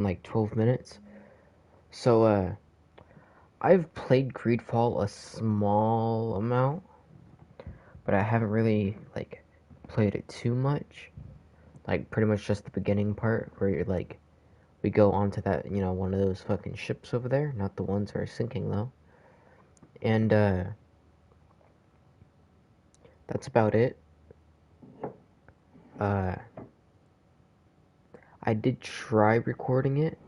in like 12 minutes. So, I've played Greedfall a small amount, but I haven't really, like, played it too much. Like, pretty much just the beginning part where you're like, we go onto that, one of those fucking ships over there. Not the ones that are sinking, though. And, that's about it. Uh, I did try recording it,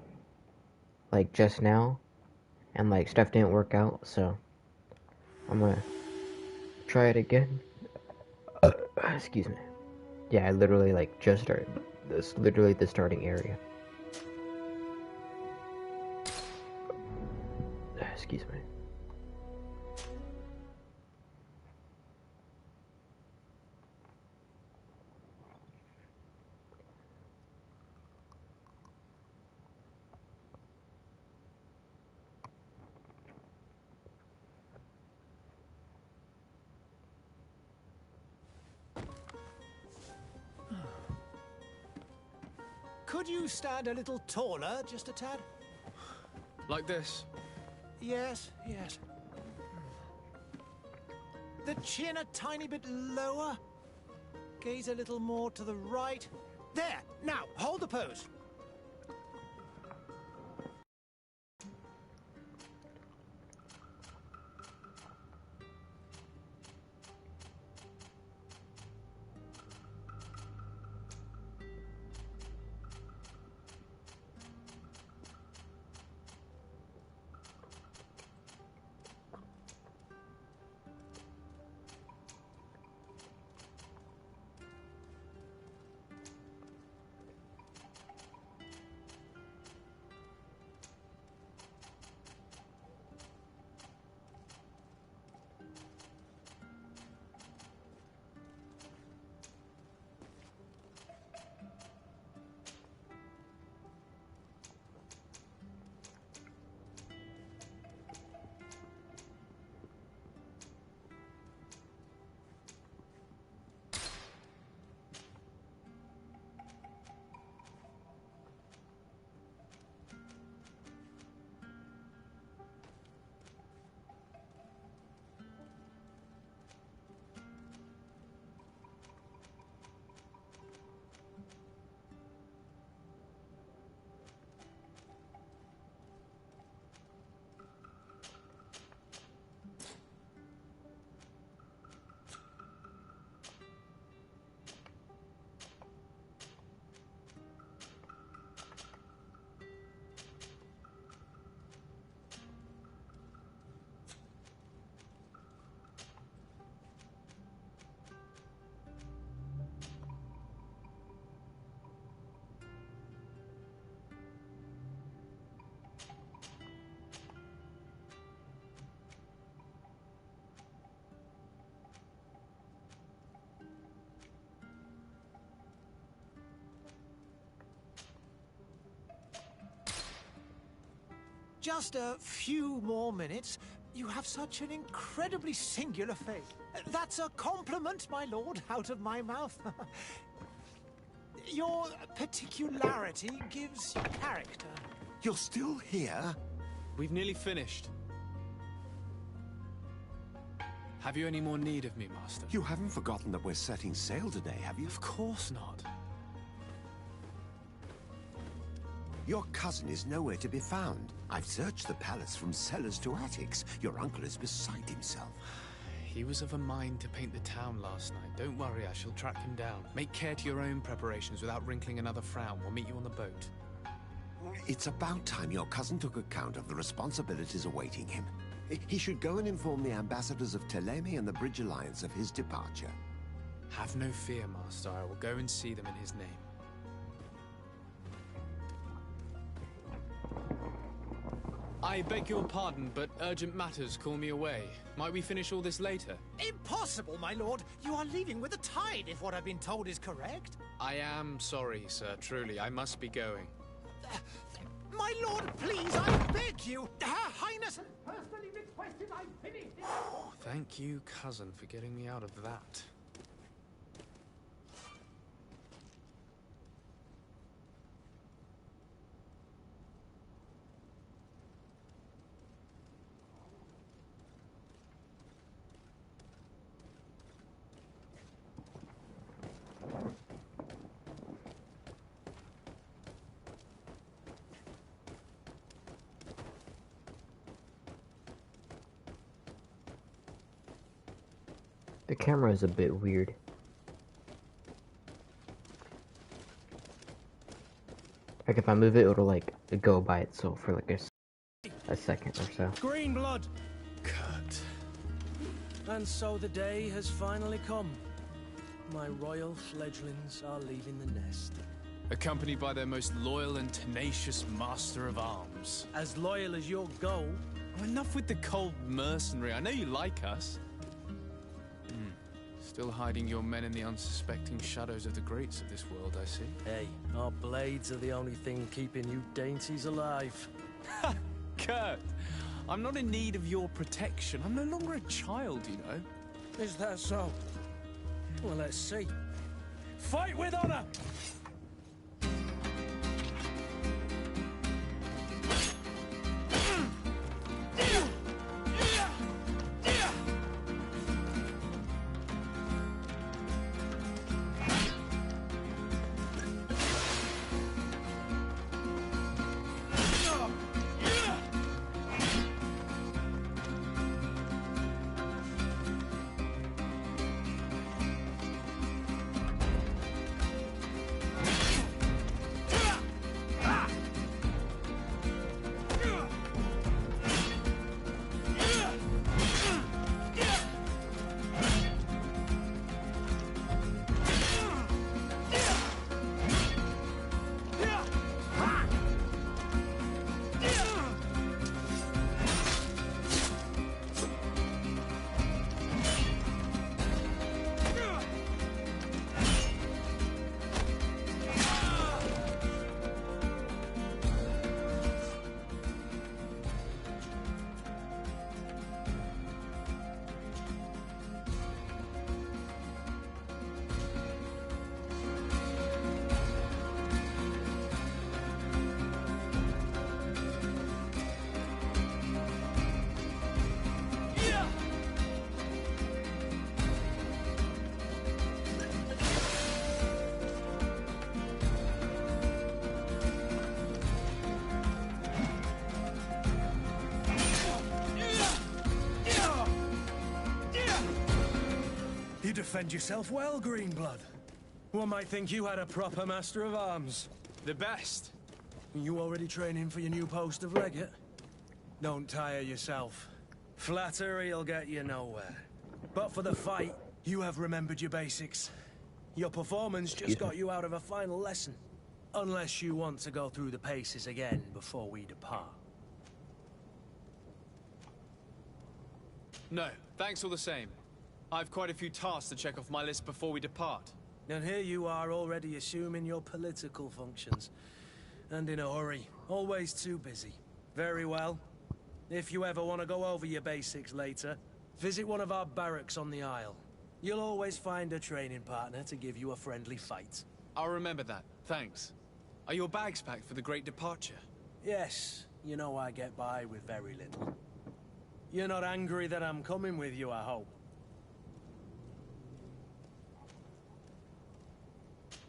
like, just now, and, like, stuff didn't work out, so I'm gonna try it again. Excuse me. Yeah, I literally, like, just started. This literally the starting area. Excuse me. Could you stand a little taller, just a tad? Like this? Yes, yes. The chin a tiny bit lower. Gaze a little more to the right. There! Now, hold the pose. Just a few more minutes. You have such an incredibly singular face. That's a compliment, my lord, out of my mouth. Your particularity gives character. You're still here? We've nearly finished. Have you any more need of me, Master? You haven't forgotten that we're setting sail today, have you? Of course not. Your cousin is nowhere to be found. I've searched the palace from cellars to attics. Your uncle is beside himself. He was of a mind to paint the town last night. Don't worry, I shall track him down. Make care to your own preparations without wrinkling another frown. We'll meet you on the boat. It's about time your cousin took account of the responsibilities awaiting him. He should go and inform the ambassadors of Teleme and the Bridge Alliance of his departure. Have no fear, Master. I will go and see them in his name. I beg your pardon, but urgent matters call me away. Might we finish all this later? Impossible, my lord. You are leaving with the tide, if what I've been told is correct. I am sorry, sir. Truly, I must be going. My lord, please, I beg you. Her Highness has personally requested I finish it. Thank you, cousin, for getting me out of that. The camera is a bit weird. Like if I move it, it'll like go by itself for like a second or so. Green blood! Kurt. And so the day has finally come. My royal fledglings are leaving the nest. Accompanied by their most loyal and tenacious master of arms. As loyal as you'll go. Oh, enough with the cold mercenary. I know you like us. Still hiding your men in the unsuspecting shadows of the greats of this world, I see. Hey, our blades are the only thing keeping you dainties alive. Kurt, I'm not in need of your protection. I'm no longer a child, you know. Is that so? Well, let's see. Fight with honor! You defend yourself well, Greenblood. One might think you had a proper master of arms. The best. You already training for your new post of legate? Don't tire yourself. Flattery'll get you nowhere. But for the fight, you have remembered your basics. Your performance just got you out of a final lesson. Unless you want to go through the paces again before we depart. No, thanks all the same. I've quite a few tasks to check off my list before we depart. And here you are already assuming your political functions. And in a hurry. Always too busy. Very well. If you ever want to go over your basics later, visit one of our barracks on the Isle. You'll always find a training partner to give you a friendly fight. I'll remember that, thanks. Are your bags packed for the great departure? Yes, you know I get by with very little. You're not angry that I'm coming with you, I hope.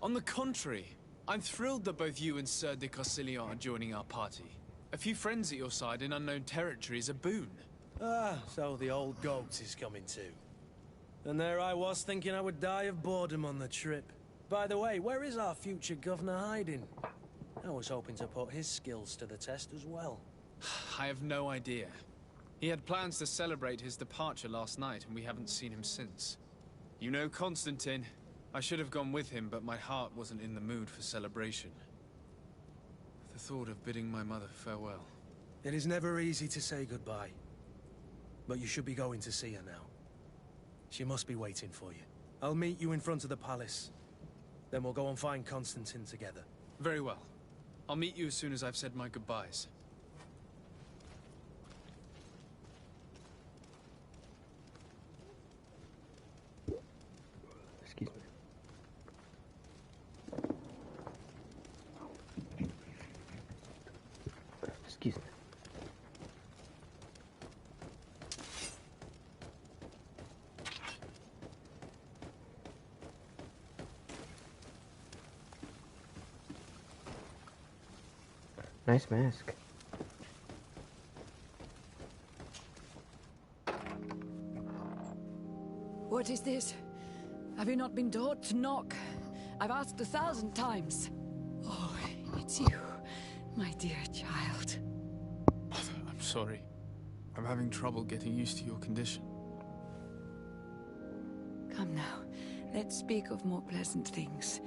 On the contrary, I'm thrilled that both you and Sir de Corsilion are joining our party. A few friends at your side in unknown territory is a boon. Ah, so the old goat is coming too. And there I was thinking I would die of boredom on the trip. By the way, where is our future governor hiding? I was hoping to put his skills to the test as well. I have no idea. He had plans to celebrate his departure last night, and we haven't seen him since. You know Constantine. I should have gone with him, but my heart wasn't in the mood for celebration. The thought of bidding my mother farewell. It is never easy to say goodbye. But you should be going to see her now. She must be waiting for you. I'll meet you in front of the palace. Then we'll go and find Constantine together. Very well. I'll meet you as soon as I've said my goodbyes. Excuse me. Excuse me. Nice mask. What What is this? Have you not been taught to knock? I've asked 1,000 times. Oh, it's you, my dear child. Mother, I'm sorry. I'm having trouble getting used to your condition. Come now, let's speak of more pleasant things.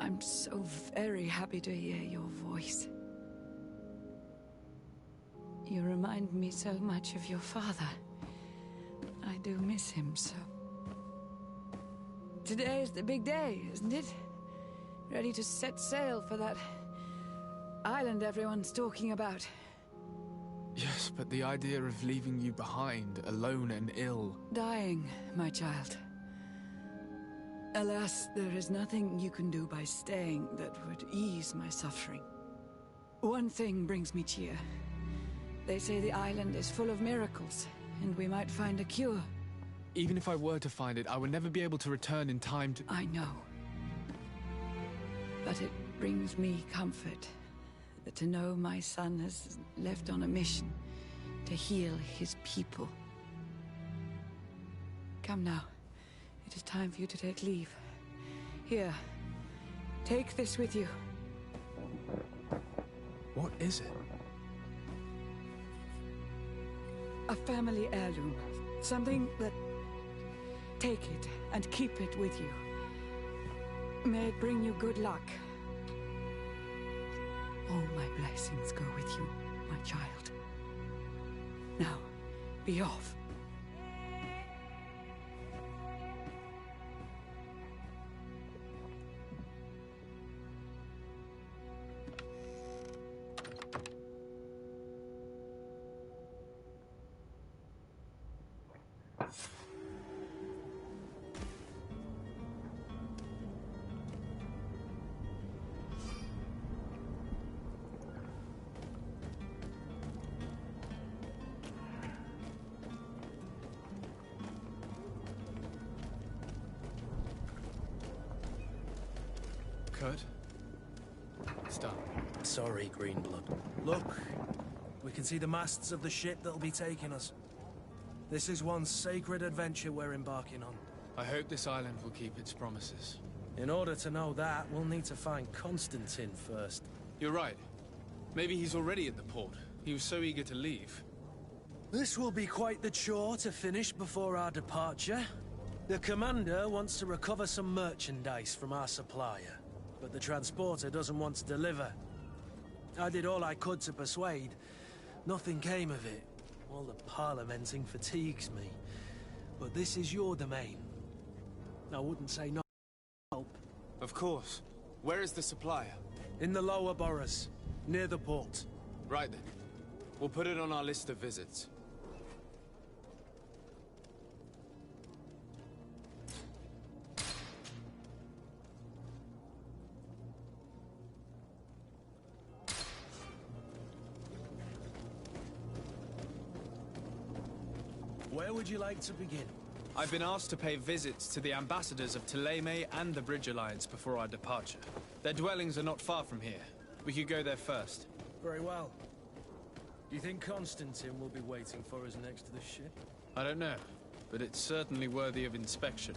I'm so very happy to hear your voice. You remind me so much of your father. I do miss him so. Today is the big day, isn't it? Ready to set sail for that island everyone's talking about. Yes, but the idea of leaving you behind, alone and ill... Dying, my child. Alas, there is nothing you can do by staying that would ease my suffering. One thing brings me cheer. They say the island is full of miracles, and we might find a cure. Even if I were to find it, I would never be able to return in time to... I know. But it brings me comfort to know my son has left on a mission to heal his people. Come now. It is time for you to take leave. Here. Take this with you. What is it? A family heirloom. Something that... Take it and keep it with you. May it bring you good luck. All my blessings go with you, my child. Now, be off. Kurt? It's done. Sorry, Greenblood. Look, we can see the masts of the ship that'll be taking us. This is one sacred adventure we're embarking on. I hope this island will keep its promises. In order to know that, we'll need to find Constantine first. You're right. Maybe he's already at the port. He was so eager to leave. This will be quite the chore to finish before our departure. The commander wants to recover some merchandise from our supplier, but the transporter doesn't want to deliver. I did all I could to persuade. Nothing came of it. All the parliamenting fatigues me. But this is your domain. I wouldn't say no help. Of course. Where is the supplier? In the lower boroughs, near the port. Right then. We'll put it on our list of visits. Where would you like to begin? I've been asked to pay visits to the ambassadors of Thélème and the Bridge Alliance before our departure. Their dwellings are not far from here. We could go there first. Very well. Do you think Constantine will be waiting for us next to the ship? I don't know, but it's certainly worthy of inspection.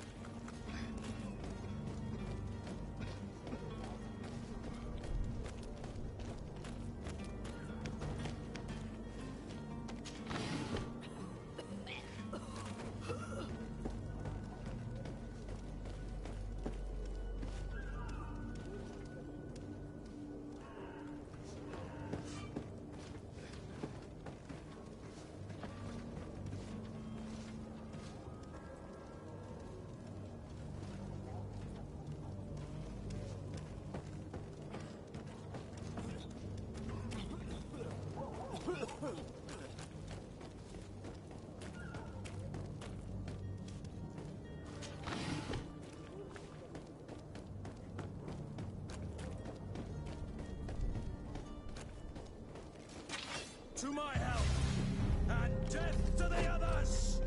To my help, and death to the others!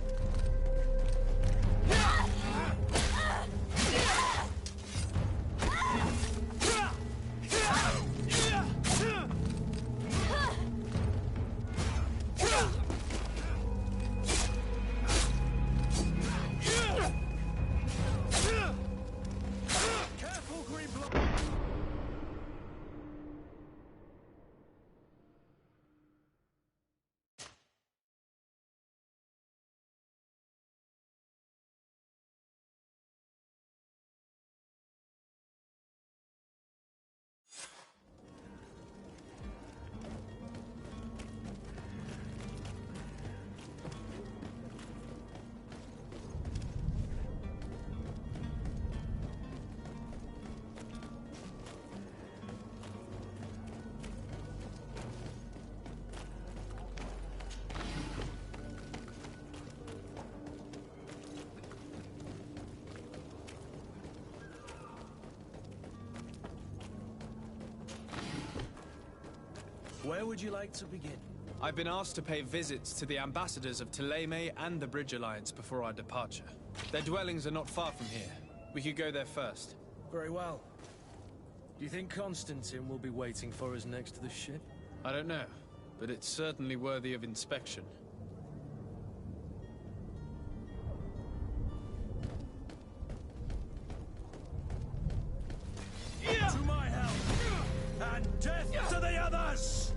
Where would you like to begin? I've been asked to pay visits to the ambassadors of Thélème and the Bridge Alliance before our departure. Their dwellings are not far from here. We could go there first. Very well. Do you think Constantine will be waiting for us next to the ship? I don't know, but it's certainly worthy of inspection. To my help! And death to the others!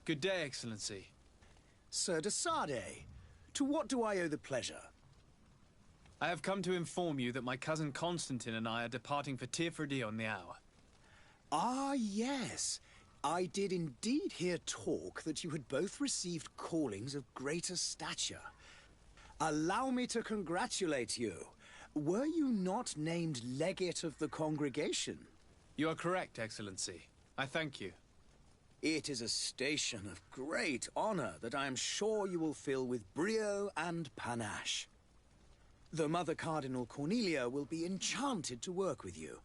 Good day, Excellency. Sir de Sade, to what do I owe the pleasure? I have come to inform you that my cousin Constantine and I are departing for Tirfredi on the hour. Ah, yes. I did indeed hear talk that you had both received callings of greater stature. Allow me to congratulate you. Were you not named legate of the congregation? You are correct, Excellency. I thank you. It is a station of great honor that I am sure you will fill with brio and panache. The Mother Cardinal Cornelia will be enchanted to work with you,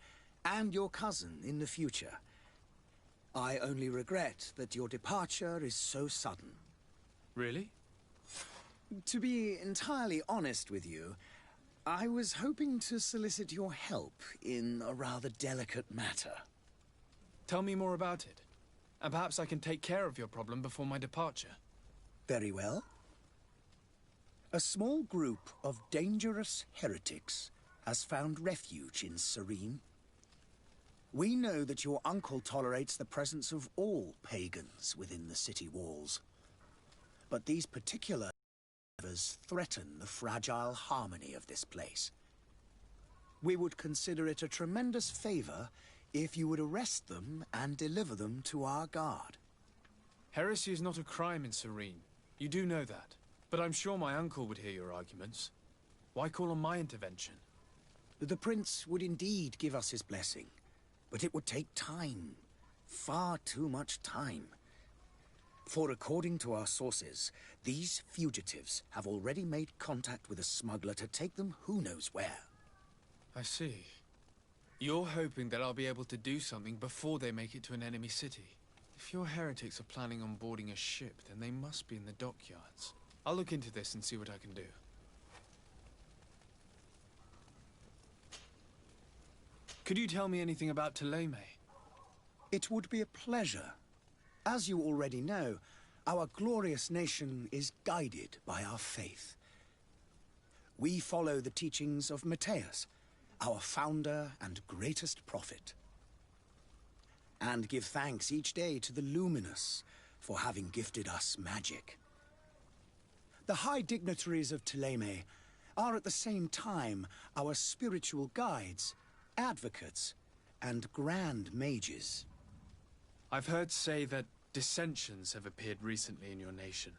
and your cousin in the future. I only regret that your departure is so sudden. Really? To be entirely honest with you, I was hoping to solicit your help in a rather delicate matter. Tell me more about it. And perhaps I can take care of your problem before my departure. Very well. A small group of dangerous heretics has found refuge in Serene. We know that your uncle tolerates the presence of all pagans within the city walls. But these particular endeavors threaten the fragile harmony of this place. We would consider it a tremendous favor if you would arrest them and deliver them to our guard. Heresy is not a crime in Serene. You do know that. But I'm sure my uncle would hear your arguments. Why call on my intervention? The prince would indeed give us his blessing, but it would take time. Far too much time. For according to our sources, these fugitives have already made contact with a smuggler to take them who knows where. I see. You're hoping that I'll be able to do something before they make it to an enemy city. If your heretics are planning on boarding a ship, then they must be in the dockyards. I'll look into this and see what I can do. Could you tell me anything about Thélème? It would be a pleasure. As you already know, our glorious nation is guided by our faith. We follow the teachings of Matthias, our founder and greatest prophet, and give thanks each day to the Luminous for having gifted us magic. The high dignitaries of Thélème are at the same time our spiritual guides, advocates, and grand mages. I've heard say that dissensions have appeared recently in your nation.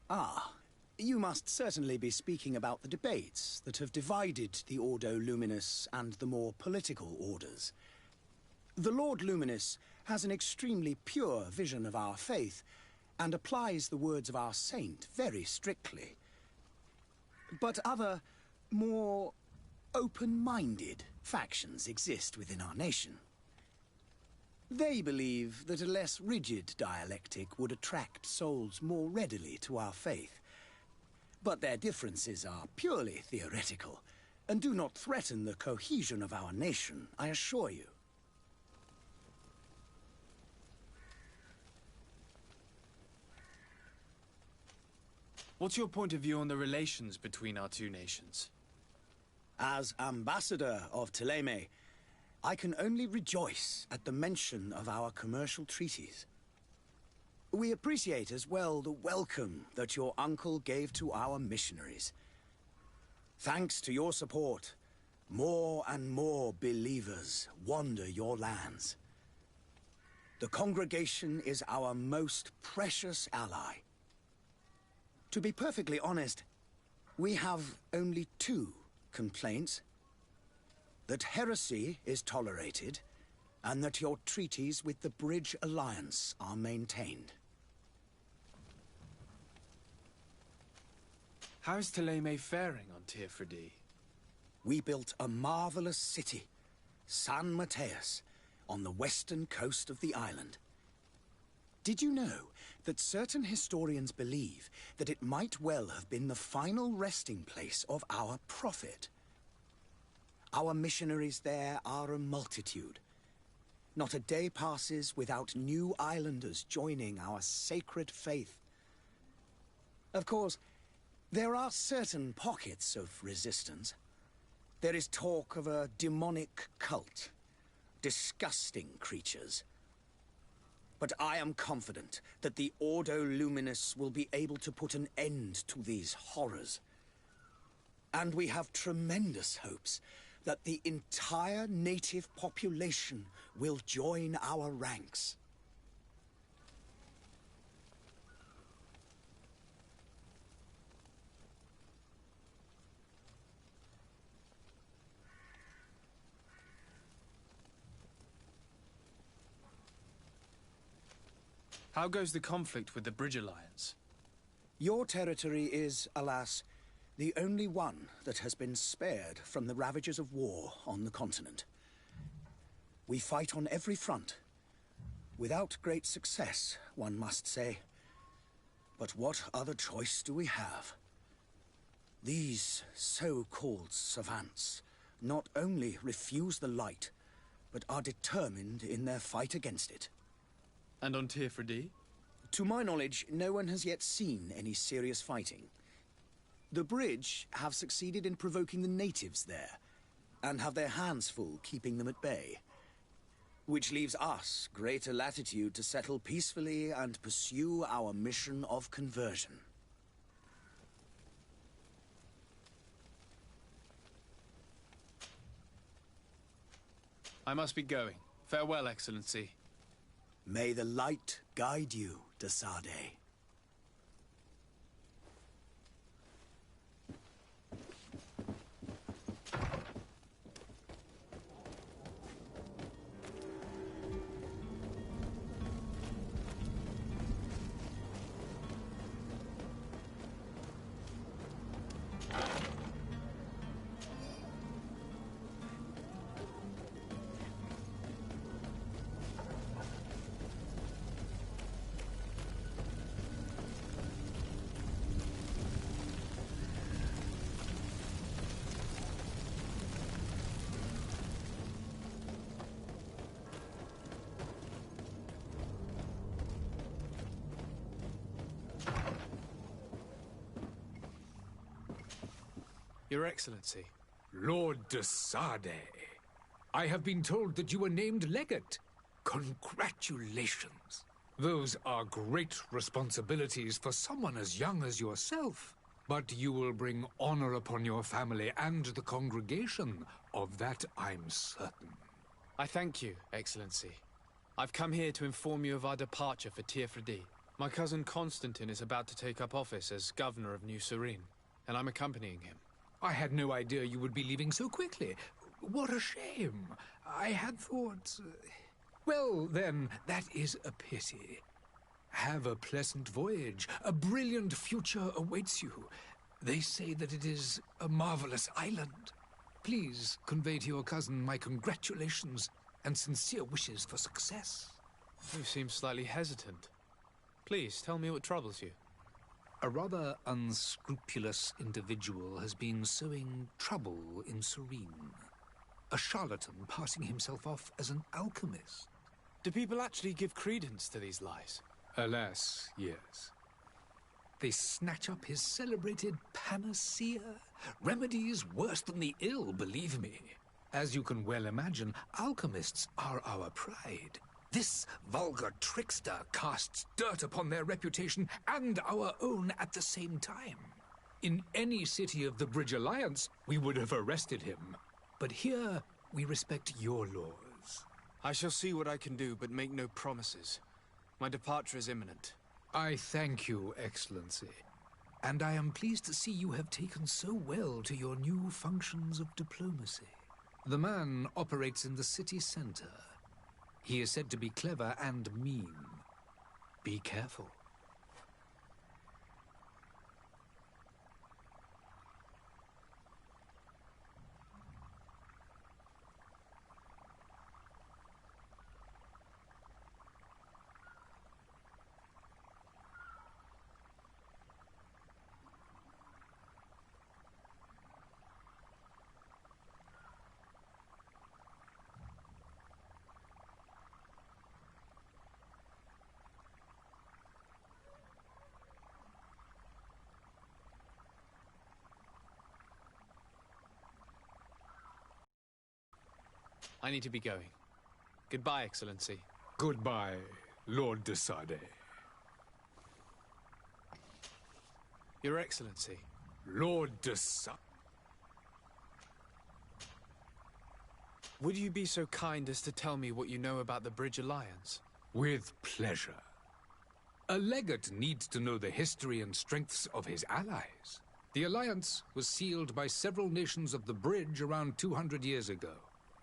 Ah, you must certainly be speaking about the debates that have divided the Ordo Luminous and the more political orders. The Lord Luminous has an extremely pure vision of our faith and applies the words of our saint very strictly. But other, more open-minded factions exist within our nation. They believe that a less rigid dialectic would attract souls more readily to our faith. But their differences are purely theoretical, and do not threaten the cohesion of our nation, I assure you. What's your point of view on the relations between our two nations? As ambassador of Thélème, I can only rejoice at the mention of our commercial treaties. We appreciate as well the welcome that your uncle gave to our missionaries. Thanks to your support, more and more believers wander your lands. The congregation is our most precious ally. To be perfectly honest, we have only two complaints: that heresy is tolerated, and that your treaties with the Bridge Alliance are maintained. How is Thélème faring on Tirfredi? We built a marvelous city, San Matthias, on the western coast of the island. Did you know that certain historians believe that it might well have been the final resting place of our prophet? Our missionaries there are a multitude. Not a day passes without new islanders joining our sacred faith. Of course, there are certain pockets of resistance. There is talk of a demonic cult, disgusting creatures. But I am confident that the Ordo Luminous will be able to put an end to these horrors. And we have tremendous hopes that the entire native population will join our ranks. How goes the conflict with the Bridge Alliance? Your territory is, alas, the only one that has been spared from the ravages of war on the continent. We fight on every front. Without great success, one must say. But what other choice do we have? These so-called savants not only refuse the light, but are determined in their fight against it. And on Tirfredi? To my knowledge, no one has yet seen any serious fighting. The Bridge have succeeded in provoking the natives there, and have their hands full keeping them at bay. Which leaves us greater latitude to settle peacefully and pursue our mission of conversion. I must be going. Farewell, Excellency. May the light guide you, de Sade. Your Excellency. Lord de Sade, I have been told that you were named legate. Congratulations. Those are great responsibilities for someone as young as yourself. But you will bring honor upon your family and the congregation. Of that I'm certain. I thank you, Excellency. I've come here to inform you of our departure for Tearfredi. My cousin Constantine is about to take up office as governor of New Serene, and I'm accompanying him. I had no idea you would be leaving so quickly. What a shame. I had thought... Well, then, that is a pity. Have a pleasant voyage. A brilliant future awaits you. They say that it is a marvelous island. Please convey to your cousin my congratulations and sincere wishes for success. You seem slightly hesitant. Please, tell me what troubles you. A rather unscrupulous individual has been sowing trouble in Serene. A charlatan passing himself off as an alchemist. Do people actually give credence to these lies? Alas, yes. They snatch up his celebrated panacea. Remedies worse than the ill, believe me. As you can well imagine, alchemists are our pride. This vulgar trickster casts dirt upon their reputation and our own at the same time. In any city of the Bridge Alliance, we would have arrested him. But here, we respect your laws. I shall see what I can do, but make no promises. My departure is imminent. I thank you, Excellency. And I am pleased to see you have taken so well to your new functions of diplomacy. The man operates in the city center. He is said to be clever and mean. Be careful. I need to be going. Goodbye, Excellency. Goodbye, Lord de Sade. Your Excellency. Lord de Sade. Would you be so kind as to tell me what you know about the Bridge Alliance? With pleasure. A legate needs to know the history and strengths of his allies. The alliance was sealed by several nations of the Bridge around 200 years ago.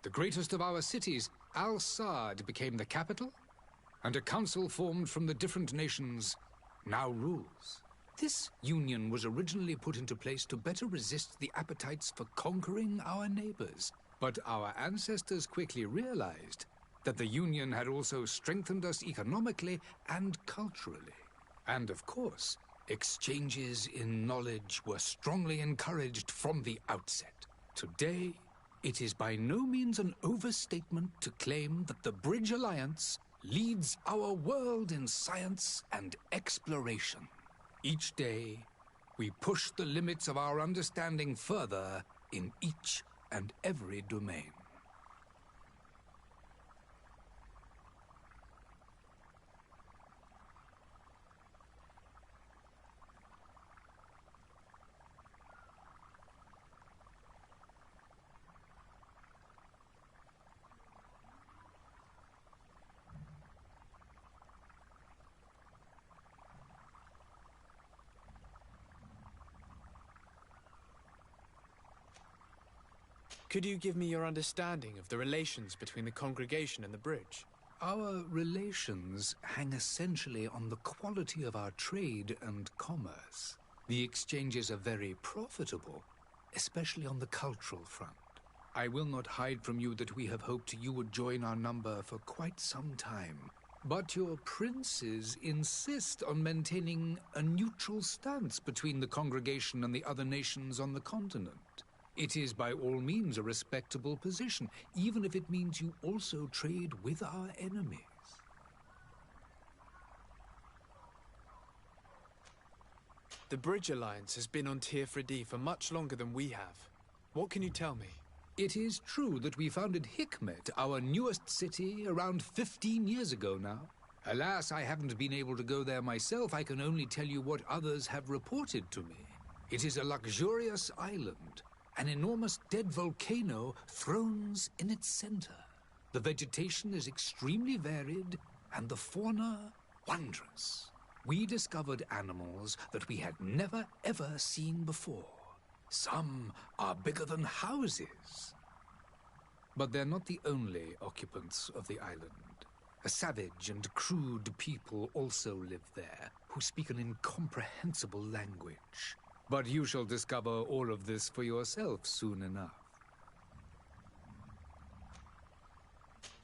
The greatest of our cities, Al-Saad, became the capital, and a council formed from the different nations now rules. This union was originally put into place to better resist the appetites for conquering our neighbors. But our ancestors quickly realized that the union had also strengthened us economically and culturally. And of course, exchanges in knowledge were strongly encouraged from the outset. Today, it is by no means an overstatement to claim that the Bridge Alliance leads our world in science and exploration. Each day, we push the limits of our understanding further in each and every domain. Could you give me your understanding of the relations between the congregation and the bridge? Our relations hang essentially on the quality of our trade and commerce. The exchanges are very profitable, especially on the cultural front. I will not hide from you that we have hoped you would join our number for quite some time. But your princes insist on maintaining a neutral stance between the congregation and the other nations on the continent. It is by all means a respectable position, even if it means you also trade with our enemies. The Bridge Alliance has been on Teerfredi for much longer than we have. What can you tell me? It is true that we founded Hikmet, our newest city, around 15 years ago now. Alas, I haven't been able to go there myself. I can only tell you what others have reported to me. It is a luxurious island. An enormous dead volcano thrones in its center. The vegetation is extremely varied, and the fauna wondrous. We discovered animals that we had never ever seen before. Some are bigger than houses. But they're not the only occupants of the island. A savage and crude people also live there, who speak an incomprehensible language. But you shall discover all of this for yourself soon enough.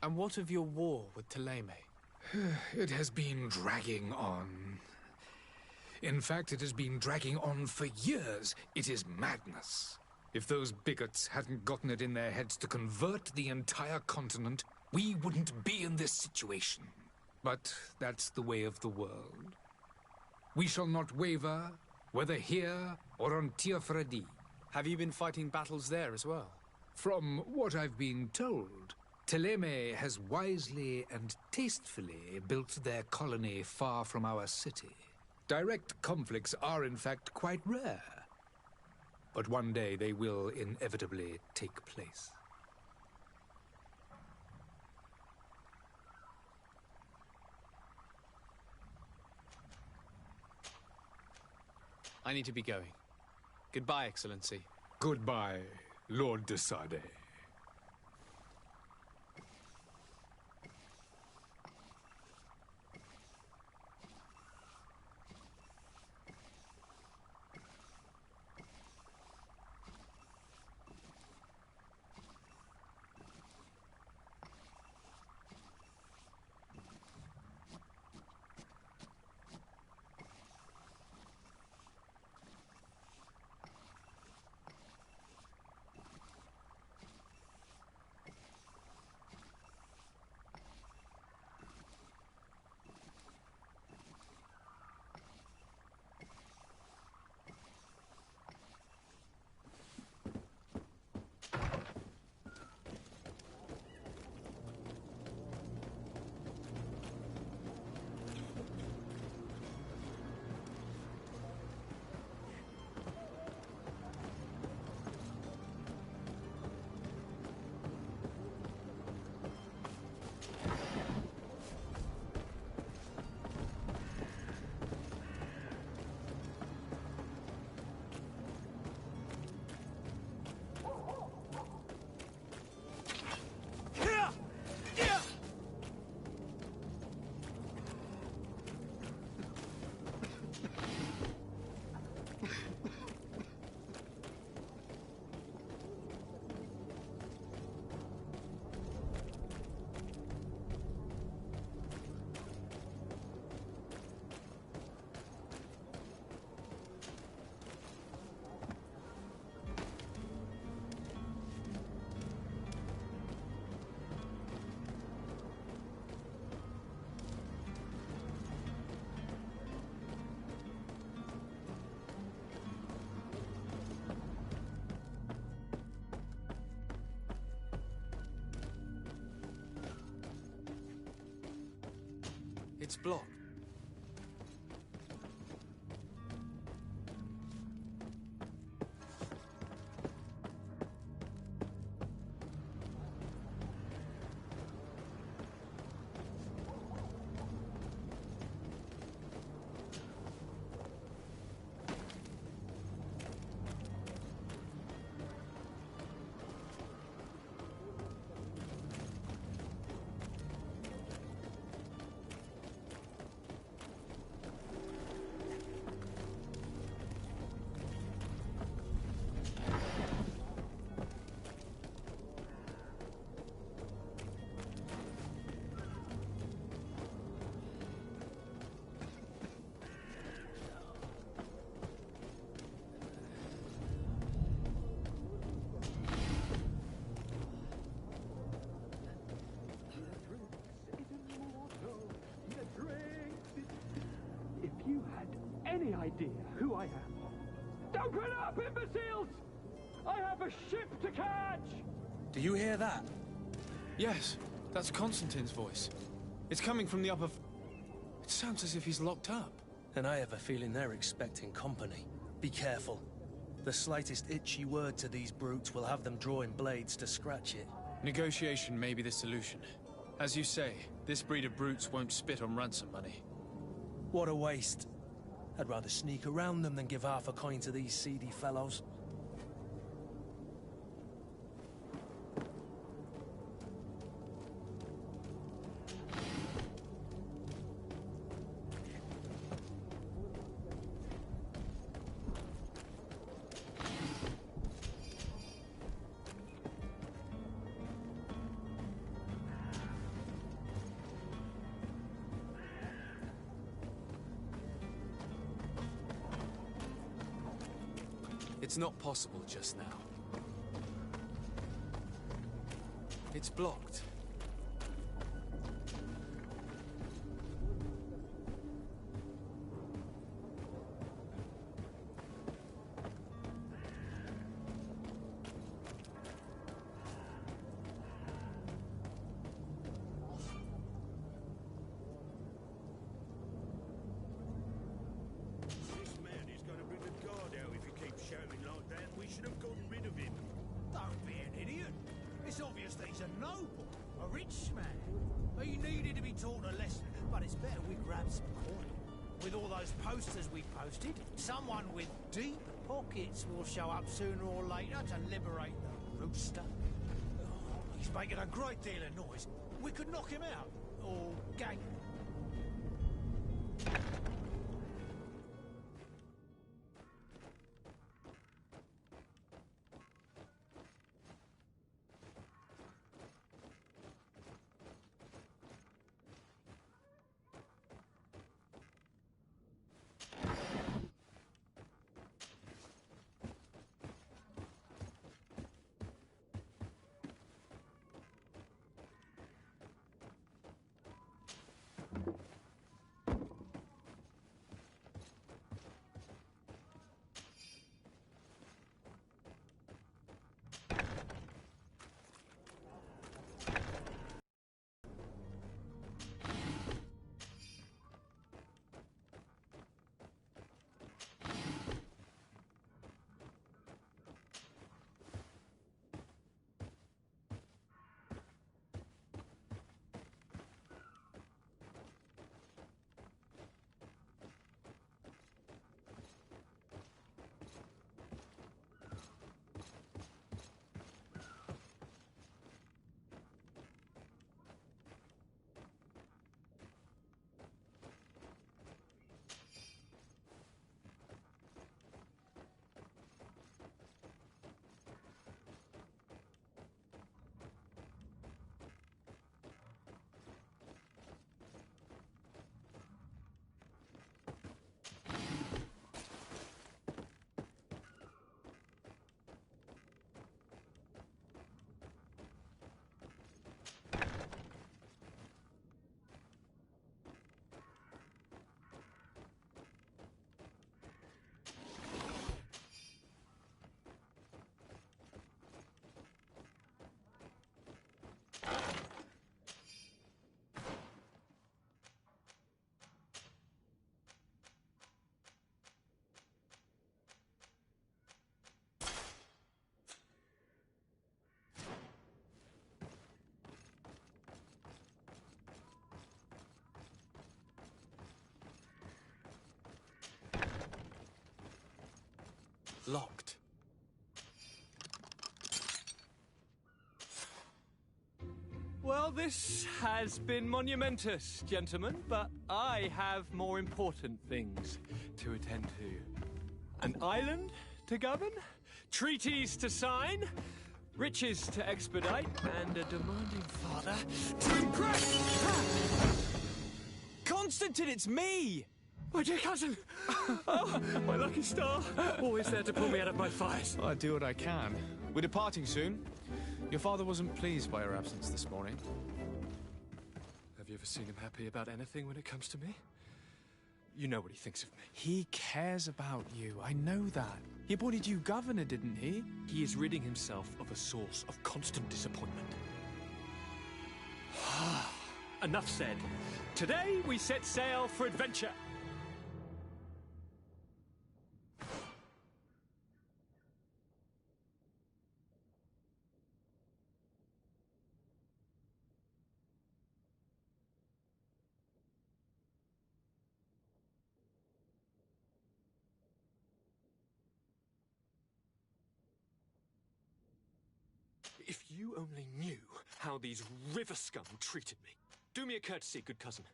And what of your war with Thélème? It has been dragging on. In fact, it has been dragging on for years. It is madness. If those bigots hadn't gotten it in their heads to convert the entire continent, we wouldn't be in this situation. But that's the way of the world. We shall not waver, whether here or on Teerfredi. Have you been fighting battles there as well? From what I've been told, Thélème has wisely and tastefully built their colony far from our city. Direct conflicts are, in fact, quite rare. But one day they will inevitably take place. I need to be going. Goodbye, Excellency. Goodbye, Lord de Sade. It's blocked. idea who I am? Open up, imbeciles! I have a ship to catch! Do you hear that? Yes, that's Constantine's voice. It's coming from the upper... It sounds as if he's locked up. And I have a feeling they're expecting company. Be careful. The slightest itchy word to these brutes will have them drawing blades to scratch it. Negotiation may be the solution. As you say, this breed of brutes won't spit on ransom money. What a waste. I'd rather sneak around them than give half a coin to these seedy fellows. It's not possible just now. It's blocked. Someone with deep pockets will show up sooner or later to liberate the rooster. Oh, he's making a great deal of noise. We could knock him out, or gang him. Locked. Well, this has been monumentous, gentlemen, but I have more important things to attend to. An island to govern, treaties to sign, riches to expedite, and a demanding father to impress! Constantine, it's me! My dear cousin! Oh, my lucky star! Always there to pull me out of my fires. Well, I do what I can. We're departing soon. Your father wasn't pleased by your absence this morning. Have you ever seen him happy about anything when it comes to me? You know what he thinks of me. He cares about you. I know that. He appointed you governor, didn't he? He is ridding himself of a source of constant disappointment. Enough said. Today we set sail for adventure. If you only knew how these river scum treated me. Do me a courtesy, good cousin.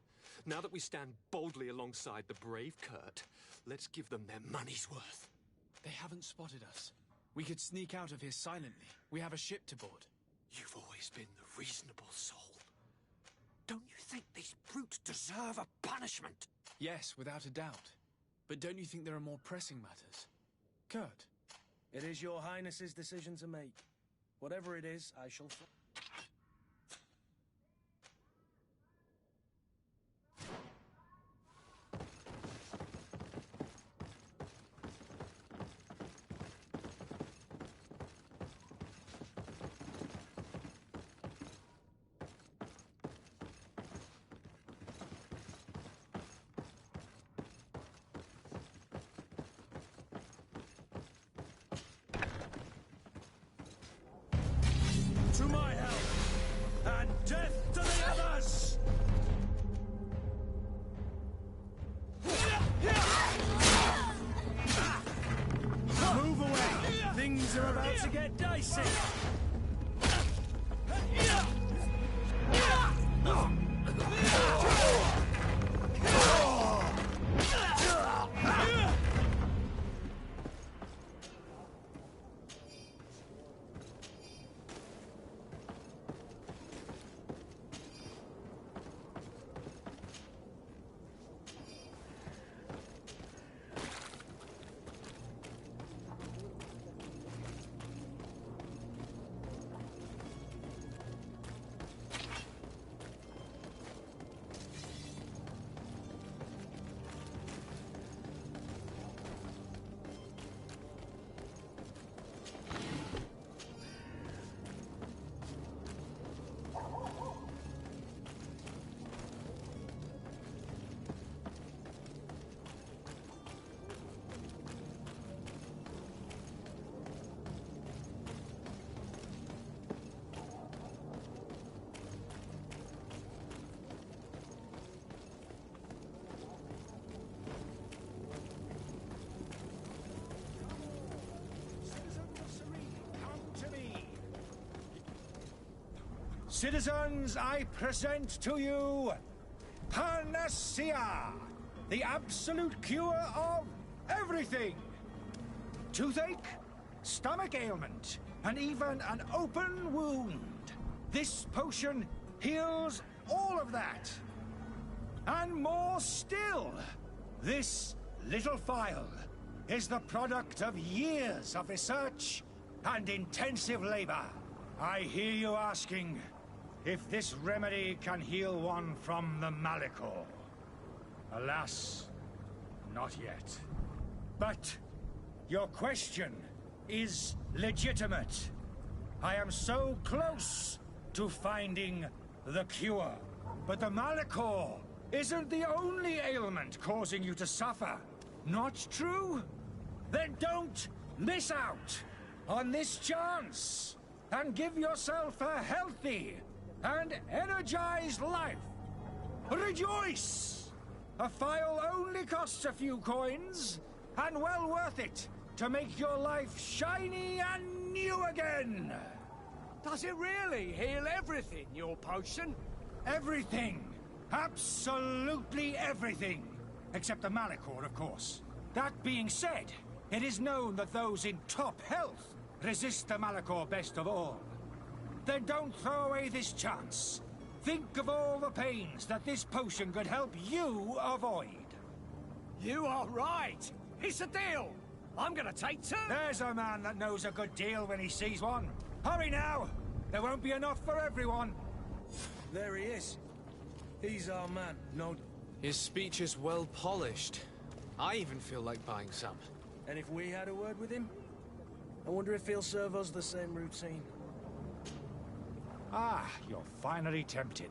Now that we stand boldly alongside the brave Kurt, let's give them their money's worth. They haven't spotted us. We could sneak out of here silently. We have a ship to board. You've always been the reasonable soul. Don't you think these brutes deserve a punishment? Yes, without a doubt. But don't you think there are more pressing matters? Kurt? It is your highness's decision to make. Whatever it is, I shall... To my help, and death to the others! Move away! Things are about to get dicey! Citizens, I present to you Panacea, the absolute cure of everything. Toothache, stomach ailment, and even an open wound. This potion heals all of that. And more still, this little phial is the product of years of research and intensive labor. I hear you asking if this remedy can heal one from the Malachor. Alas, not yet. But your question is legitimate. I am so close to finding the cure. But the Malachor isn't the only ailment causing you to suffer. Not true? Then don't miss out on this chance and give yourself a healthy and energized life. Rejoice! A phial only costs a few coins, and well worth it to make your life shiny and new again. Does it really heal everything, your potion? Everything. Absolutely everything. Except the Malachor, of course. That being said, it is known that those in top health resist the Malachor best of all. Then don't throw away this chance. Think of all the pains that this potion could help you avoid. You are right. It's a deal. I'm gonna take two. There's a man that knows a good deal when he sees one. Hurry now. There won't be enough for everyone. There he is. He's our man. No, His speech is well polished. I even feel like buying some. And if we had a word with him? I wonder if he'll serve us the same routine. Ah, you're finally tempted.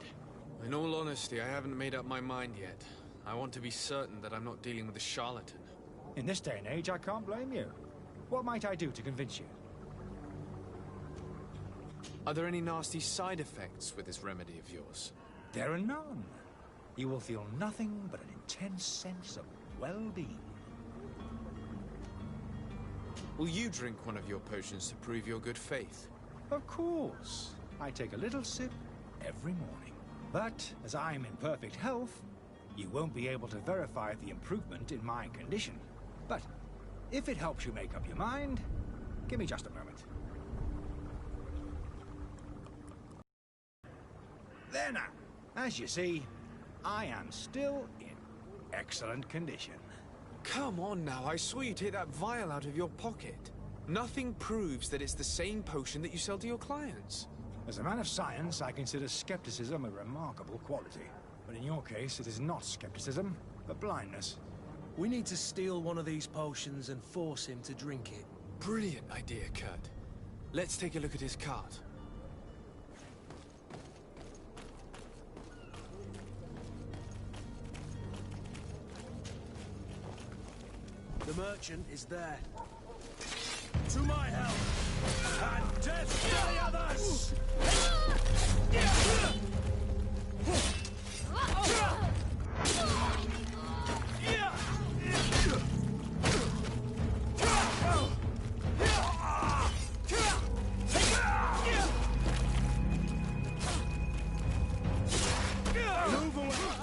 In all honesty, I haven't made up my mind yet. I want to be certain that I'm not dealing with a charlatan. In this day and age, I can't blame you. What might I do to convince you? Are there any nasty side effects with this remedy of yours? There are none. You will feel nothing but an intense sense of well-being. Will you drink one of your potions to prove your good faith? Of course. I take a little sip every morning. But as I'm in perfect health, you won't be able to verify the improvement in my condition. But if it helps you make up your mind, give me just a moment. There now. As you see, I am still in excellent condition. Come on now, I saw you take that vial out of your pocket. Nothing proves that it's the same potion that you sell to your clients. As a man of science, I consider skepticism a remarkable quality. But in your case, it is not skepticism, but blindness. We need to steal one of these potions and force him to drink it. Brilliant idea, Kurt. Let's take a look at his cart. The merchant is there. To my help! And death to the others! Move away!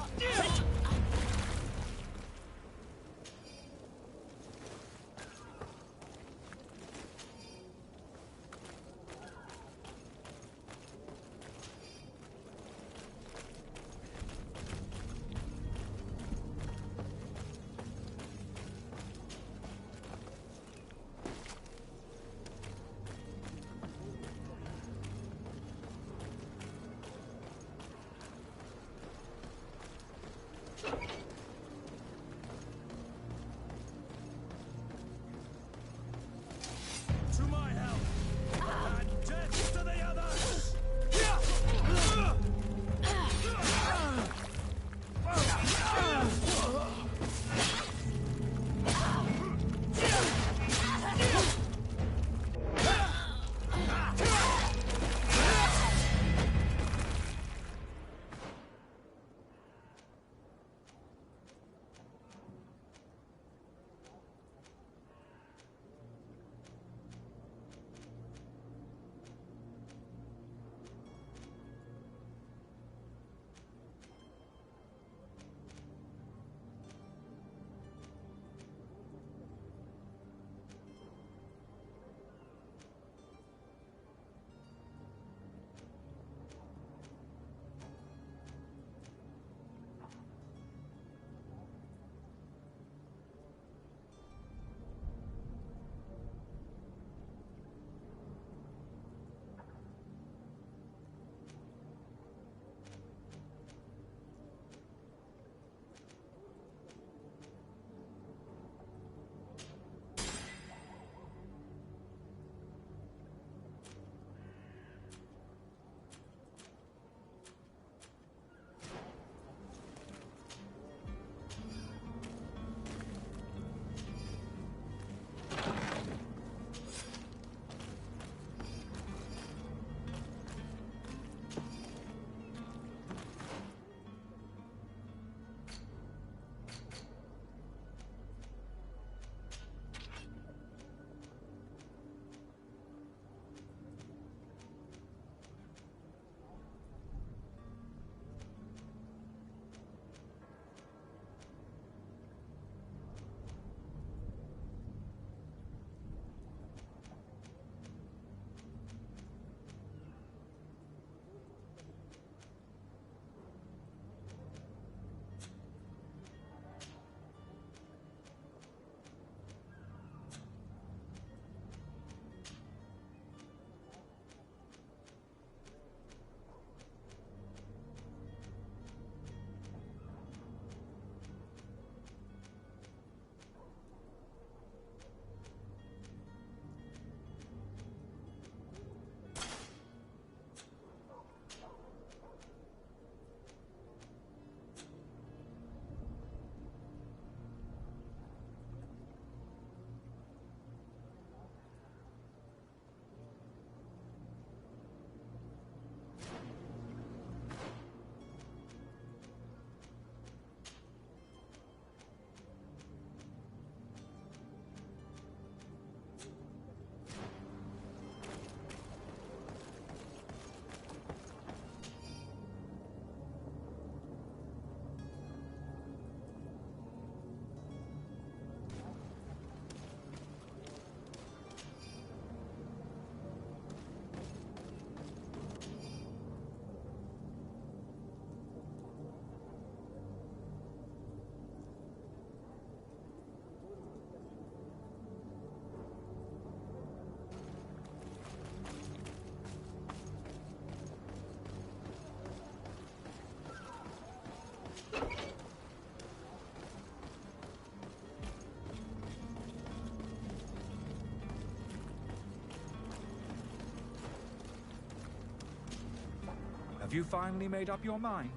Have you finally made up your mind?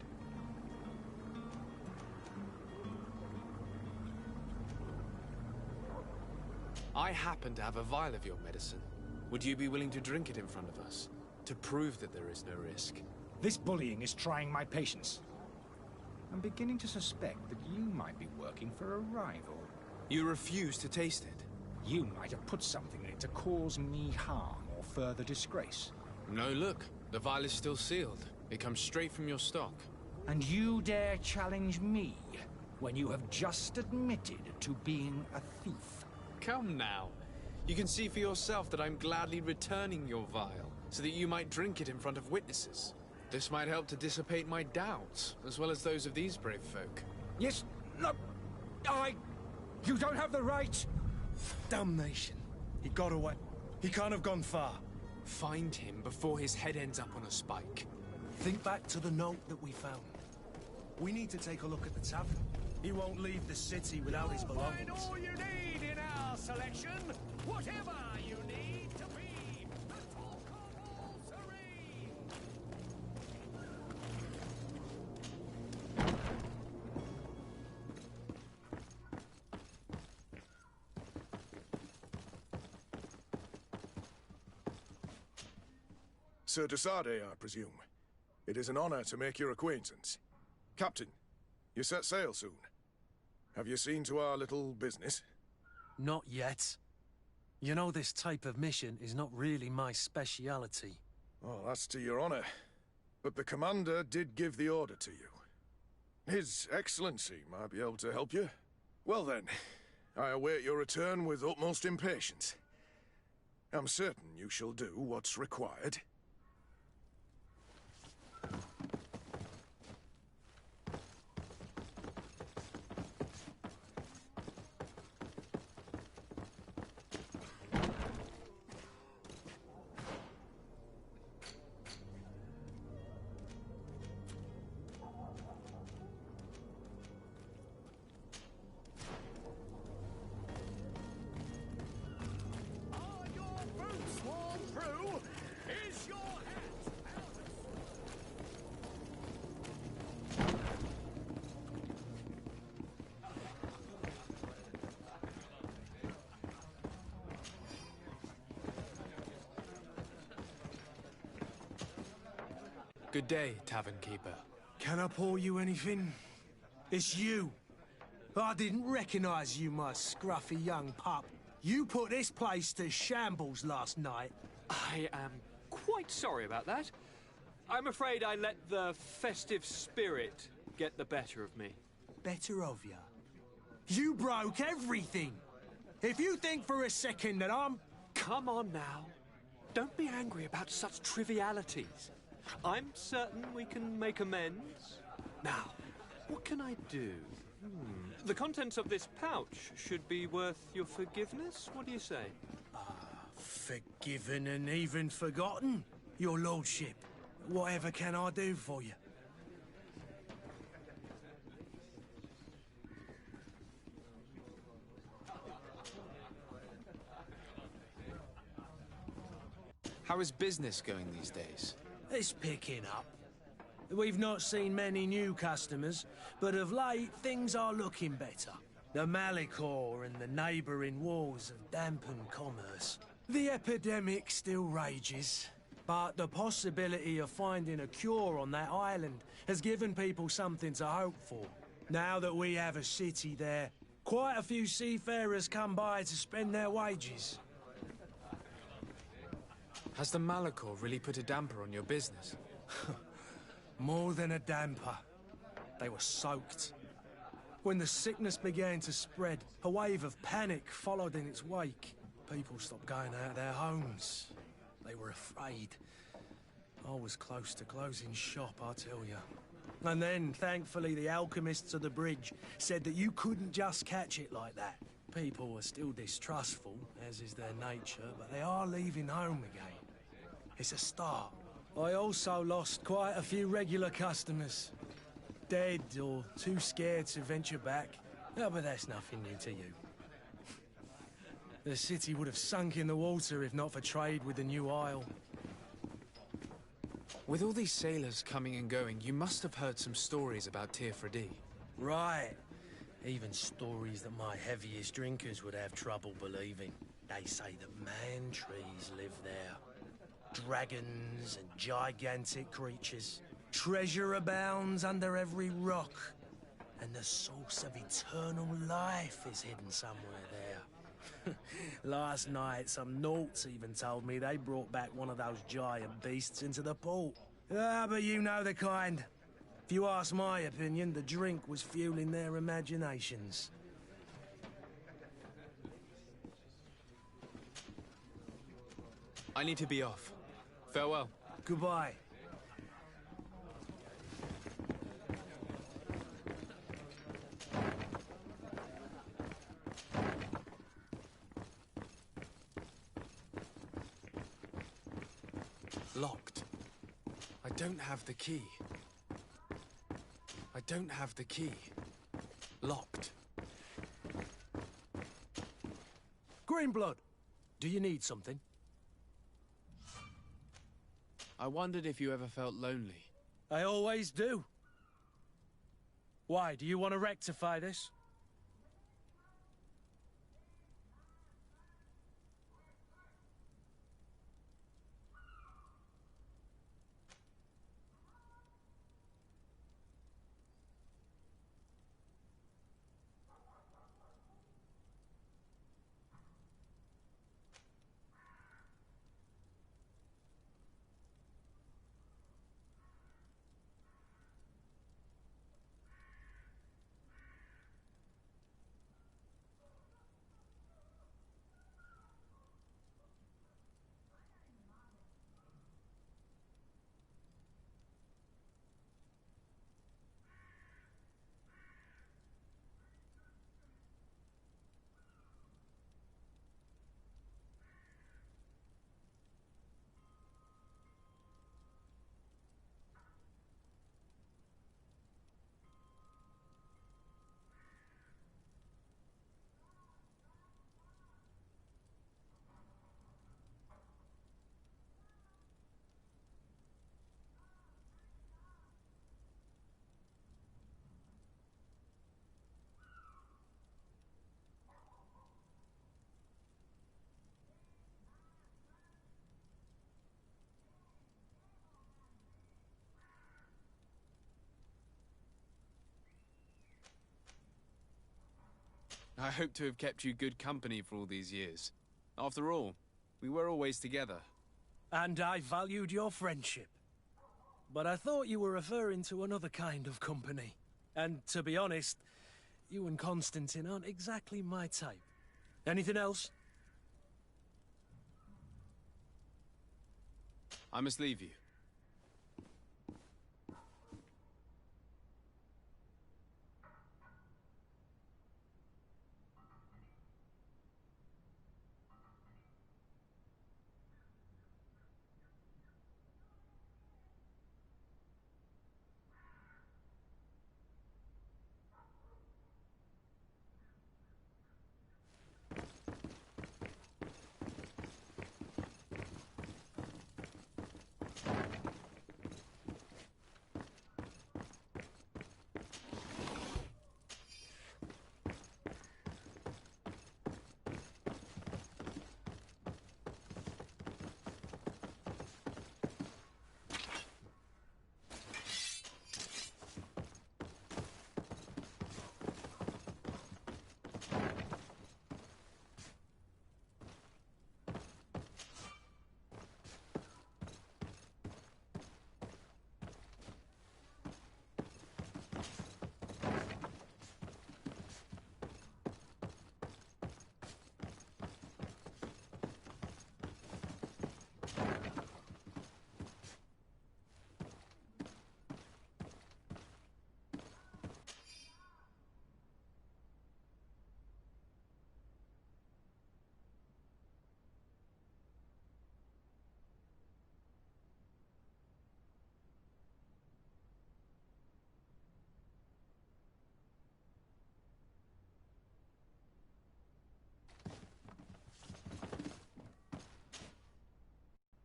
I happen to have a vial of your medicine. Would you be willing to drink it in front of us? To prove that there is no risk? This bullying is trying my patience. I'm beginning to suspect that you might be working for a rival. You refuse to taste it? You might have put something in it to cause me harm or further disgrace. No, look. The vial is still sealed. It comes straight from your stock. And you dare challenge me when you have just admitted to being a thief? Come now. You can see for yourself that I'm gladly returning your vial, so that you might drink it in front of witnesses. This might help to dissipate my doubts, as well as those of these brave folk. Yes, no, You don't have the right! Damnation. He got away. He can't have gone far. Find him before his head ends up on a spike. Think back to the note that we found. We need to take a look at the tavern. He won't leave the city without his belongings. Find all you need in our selection. Whatever you need to be the talk of all Serene. Sir Desade, I presume. It is an honor to make your acquaintance. Captain, you set sail soon. Have you seen to our little business? Not yet. You know, this type of mission is not really my speciality. Oh, that's to your honor. But the commander did give the order to you. His Excellency might be able to help you. Well then, I await your return with utmost impatience. I'm certain you shall do what's required. Are your boots worn through? Is your hat out of... Good day, tavern keeper. Can I pour you anything? It's you. I didn't recognize you, my scruffy young pup. You put this place to shambles last night. I am quite sorry about that. I'm afraid I let the festive spirit get the better of me. Better of ya. You broke everything. If you think for a second that I'm... Come on now. Don't be angry about such trivialities. I'm certain we can make amends. Now, what can I do? The contents of this pouch should be worth your forgiveness. What do you say? Forgiven and even forgotten, your lordship. Whatever can I do for you? How is business going these days? It's picking up. We've not seen many new customers, but of late things are looking better. The Malicor and the neighbouring wars have dampened commerce. The epidemic still rages, but the possibility of finding a cure on that island has given people something to hope for. Now that we have a city there, quite a few seafarers come by to spend their wages. Has the Malicor really put a damper on your business? More than a damper. They were soaked. When the sickness began to spread, a wave of panic followed in its wake. People stopped going out of their homes. They were afraid. I was close to closing shop, I tell you. And then, thankfully, the alchemists of the bridge said that you couldn't just catch it like that. People were still distrustful, as is their nature, but they are leaving home again. It's a start. I also lost quite a few regular customers. Dead or too scared to venture back. Oh, but that's nothing new to you. The city would have sunk in the water if not for trade with the new isle. With all these sailors coming and going, you must have heard some stories about Tir-Fradee. Right. Even stories that my heaviest drinkers would have trouble believing. They say that man-trees live there. Dragons and gigantic creatures. Treasure abounds under every rock. And the source of eternal life is hidden somewhere there. Last night, some Nauts even told me they brought back one of those giant beasts into the port. Ah, but you know the kind. If you ask my opinion, the drink was fueling their imaginations. I need to be off. Farewell. Goodbye. Locked. I don't have the key. I don't have the key. Locked. Greenblood, do you need something? I wondered if you ever felt lonely. I always do. Why, do you want to rectify this? I hope to have kept you good company for all these years. After all, we were always together. And I valued your friendship. But I thought you were referring to another kind of company. And to be honest, you and Constantine aren't exactly my type. Anything else? I must leave you.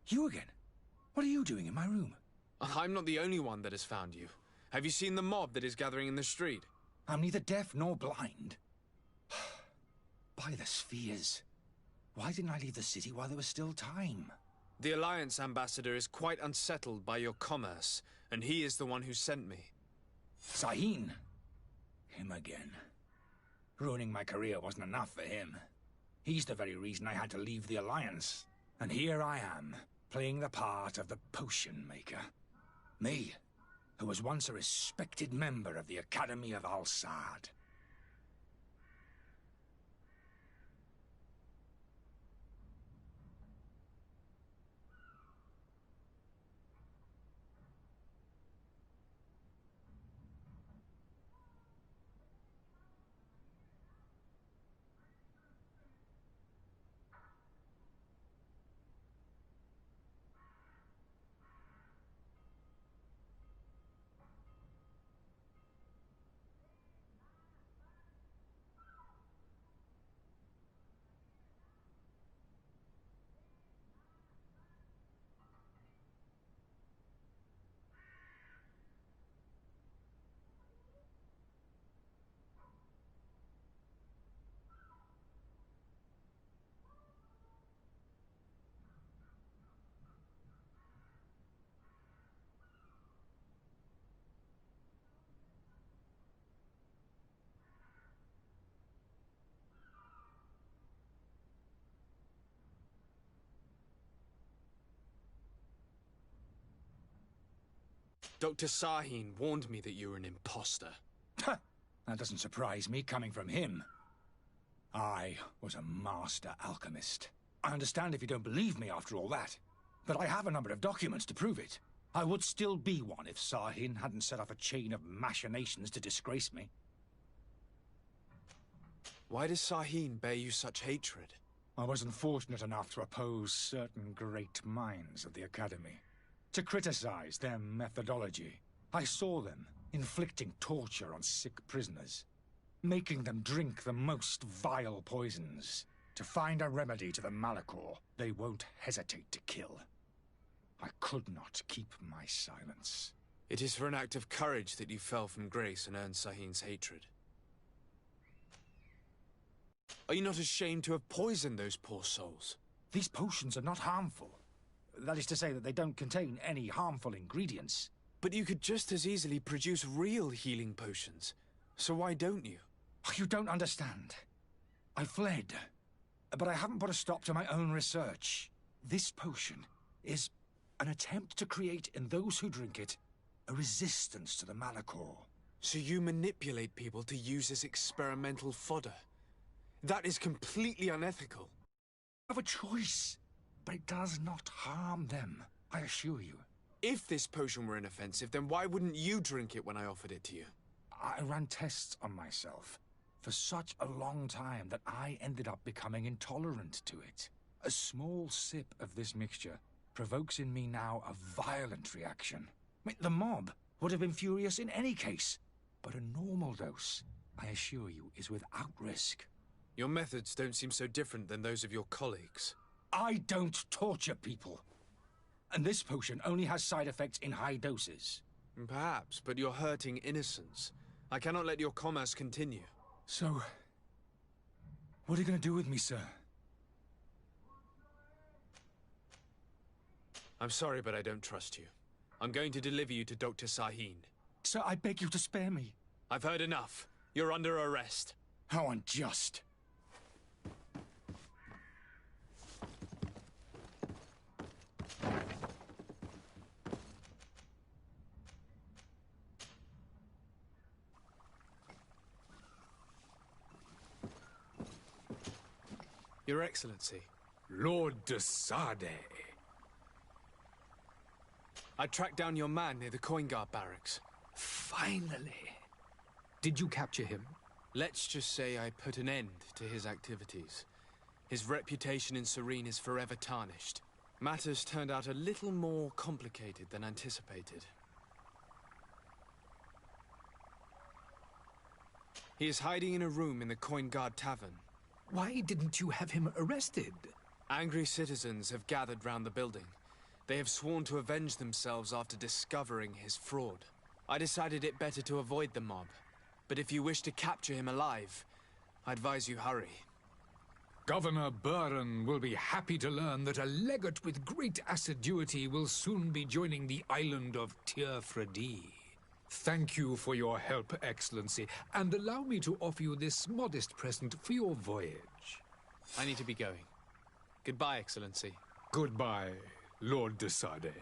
You again? What are you doing in my room? I'm not the only one that has found you. Have you seen the mob that is gathering in the street? I'm neither deaf nor blind. By the spheres. Why didn't I leave the city while there was still time? The Alliance ambassador is quite unsettled by your commerce, and he is the one who sent me. Sahin. Him again. Ruining my career wasn't enough for him. He's the very reason I had to leave the Alliance. And here I am, playing the part of the potion maker. Me, who was once a respected member of the Academy of Al-Sad. Dr. Sahin warned me that you were an imposter. That doesn't surprise me, coming from him. I was a master alchemist. I understand if you don't believe me after all that, but I have a number of documents to prove it. I would still be one if Sahin hadn't set off a chain of machinations to disgrace me. Why does Sahin bear you such hatred? I wasn't fortunate enough to oppose certain great minds of the Academy. To criticize their methodology. I saw them inflicting torture on sick prisoners, making them drink the most vile poisons. To find a remedy to the Malachor, they won't hesitate to kill. I could not keep my silence. It is for an act of courage that you fell from grace and earned Sahin's hatred. Are you not ashamed to have poisoned those poor souls? These potions are not harmful. That is to say that they don't contain any harmful ingredients. But you could just as easily produce real healing potions. So why don't you? You don't understand. I fled. But I haven't put a stop to my own research. This potion is an attempt to create in those who drink it a resistance to the Malachor. So you manipulate people to use as experimental fodder? That is completely unethical. I have a choice. But it does not harm them, I assure you. If this potion were inoffensive, then why wouldn't you drink it when I offered it to you? I ran tests on myself for such a long time that I ended up becoming intolerant to it. A small sip of this mixture provokes in me now a violent reaction. The mob would have been furious in any case, but a normal dose, I assure you, is without risk. Your methods don't seem so different than those of your colleagues. I don't torture people. And this potion only has side effects in high doses. Perhaps, but you're hurting innocents. I cannot let your commerce continue. So, what are you going to do with me, sir? I'm sorry, but I don't trust you. I'm going to deliver you to Dr. Sahin. Sir, I beg you to spare me. I've heard enough. You're under arrest. How unjust. Your Excellency. Lord de Sade. I tracked down your man near the Coin Guard barracks. Finally. Did you capture him? Let's just say I put an end to his activities. His reputation in Serene is forever tarnished. Matters turned out a little more complicated than anticipated. He is hiding in a room in the Coin Guard Tavern. Why didn't you have him arrested? Angry citizens have gathered round the building. They have sworn to avenge themselves after discovering his fraud. I decided it better to avoid the mob. But if you wish to capture him alive, I advise you hurry. Governor Buren will be happy to learn that a legate with great assiduity will soon be joining the island of Tir-Fredi. Thank you for your help, Excellency, and allow me to offer you this modest present for your voyage. I need to be going. Goodbye, Excellency. Goodbye, Lord de Sade.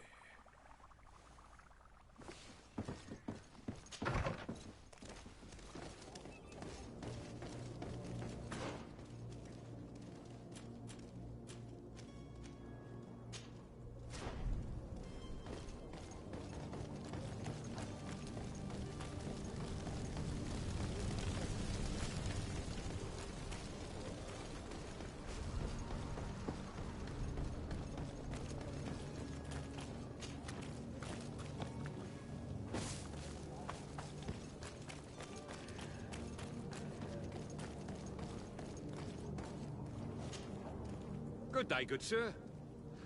Good day, good sir.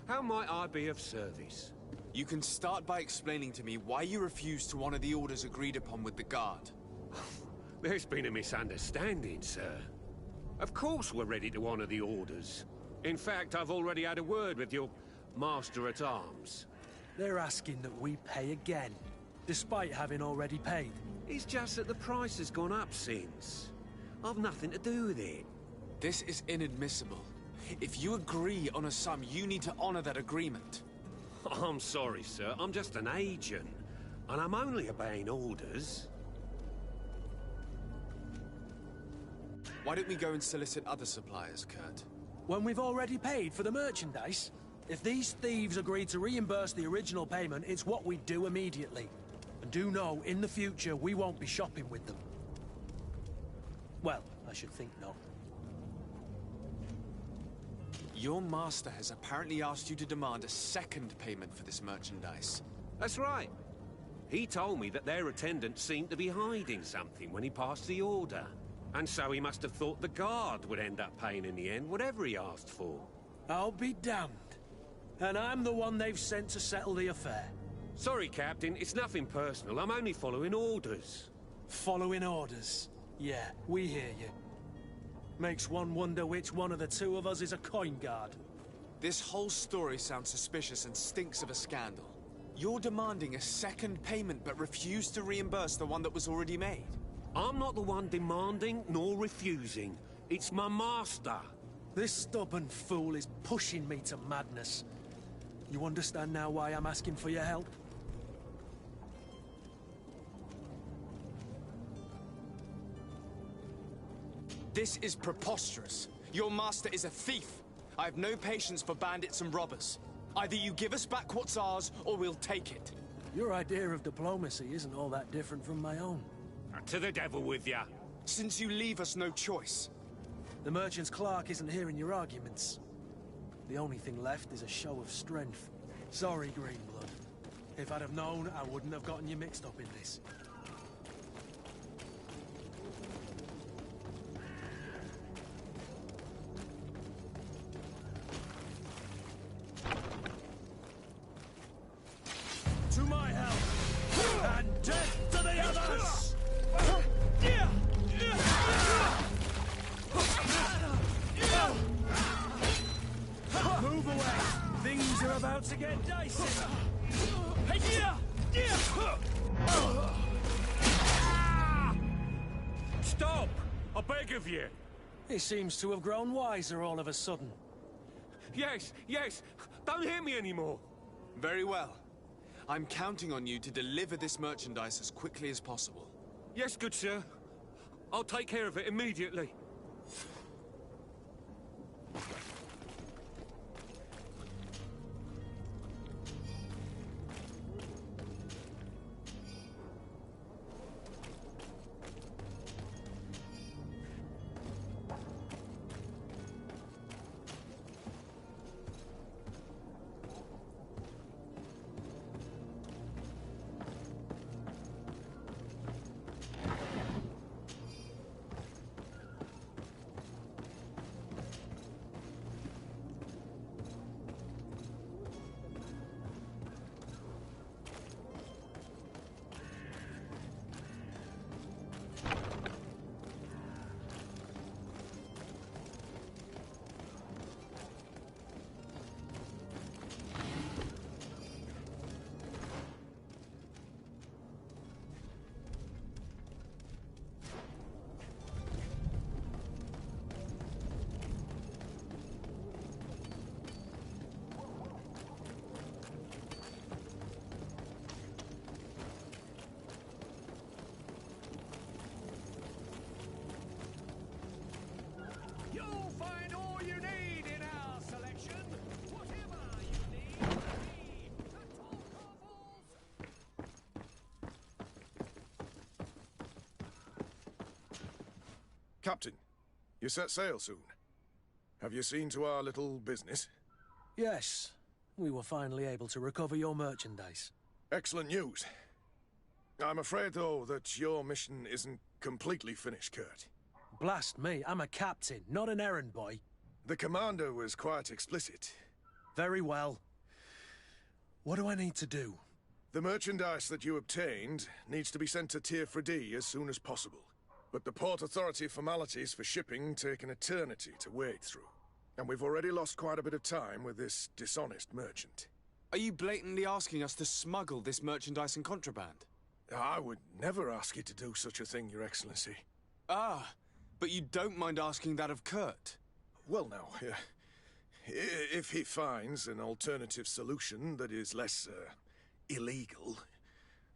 How might I be of service? You can start by explaining to me why you refused to honor the orders agreed upon with the guard. There's been a misunderstanding, sir. Of course we're ready to honor the orders. In fact, I've already had a word with your master-at-arms. They're asking that we pay again, despite having already paid. It's just that the price has gone up since. I've nothing to do with it. This is inadmissible. If you agree on a sum, you need to honor that agreement. I'm sorry, sir. I'm just an agent. And I'm only obeying orders. Why don't we go and solicit other suppliers, Kurt? When we've already paid for the merchandise? If these thieves agree to reimburse the original payment, it's what we do immediately. And do know, in the future, we won't be shopping with them. Well, I should think not. Your master has apparently asked you to demand a second payment for this merchandise. That's right. He told me that their attendant seemed to be hiding something when he passed the order. And so he must have thought the guard would end up paying in the end, whatever he asked for. I'll be damned. And I'm the one they've sent to settle the affair. Sorry, Captain, it's nothing personal. I'm only following orders. Following orders? Yeah, we hear you. Makes one wonder which one of the two of us is a coin guard. This whole story sounds suspicious and stinks of a scandal. You're demanding a second payment but refuse to reimburse the one that was already made. I'm not the one demanding nor refusing. It's my master. This stubborn fool is pushing me to madness. You understand now why I'm asking for your help? This is preposterous. Your master is a thief. I have no patience for bandits and robbers. Either you give us back what's ours, or we'll take it. Your idea of diplomacy isn't all that different from my own. To the devil with ya. Since you leave us no choice. The merchant's clerk isn't hearing your arguments. The only thing left is a show of strength. Sorry, Greenblood. If I'd have known, I wouldn't have gotten you mixed up in this. To my help! And death to the others! Move away! Things are about to get dicey! Stop! I beg of you! He seems to have grown wiser all of a sudden. Yes, yes! Don't hit me anymore! Very well. I'm counting on you to deliver this merchandise as quickly as possible. Yes, good sir. I'll take care of it immediately. Captain, you set sail soon. Have you seen to our little business? Yes. We were finally able to recover your merchandise. Excellent news. I'm afraid, though, that your mission isn't completely finished, Kurt. Blast me, I'm a captain, not an errand boy. The commander was quite explicit. Very well. What do I need to do? The merchandise that you obtained needs to be sent to Tier 4D as soon as possible. But the Port Authority formalities for shipping take an eternity to wade through. And we've already lost quite a bit of time with this dishonest merchant. Are you blatantly asking us to smuggle this merchandise and contraband? I would never ask you to do such a thing, Your Excellency. Ah, but you don't mind asking that of Kurt? Well, now, if he finds an alternative solution that is less, illegal,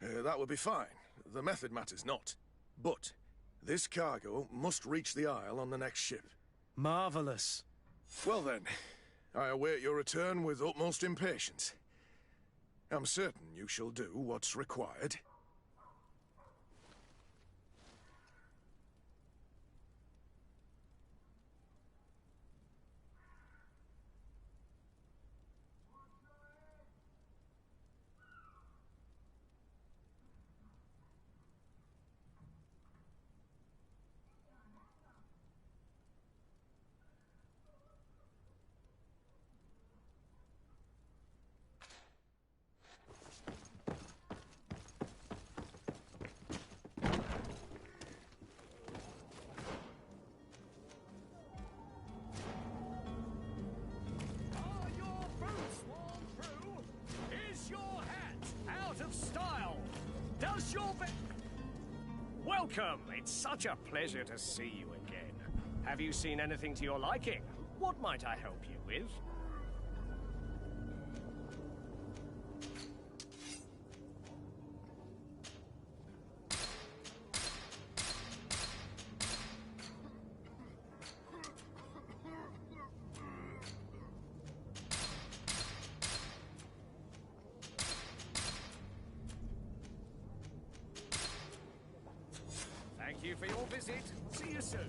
that would be fine. The method matters not. But this cargo must reach the Isle on the next ship. Marvelous. Well then, I await your return with utmost impatience. I'm certain you shall do what's required. Are your boots worn through? Is your hat out of style? Does your Welcome! It's such a pleasure to see you again. Have you seen anything to your liking? What might I help you with? Thank you for your visit. See you soon.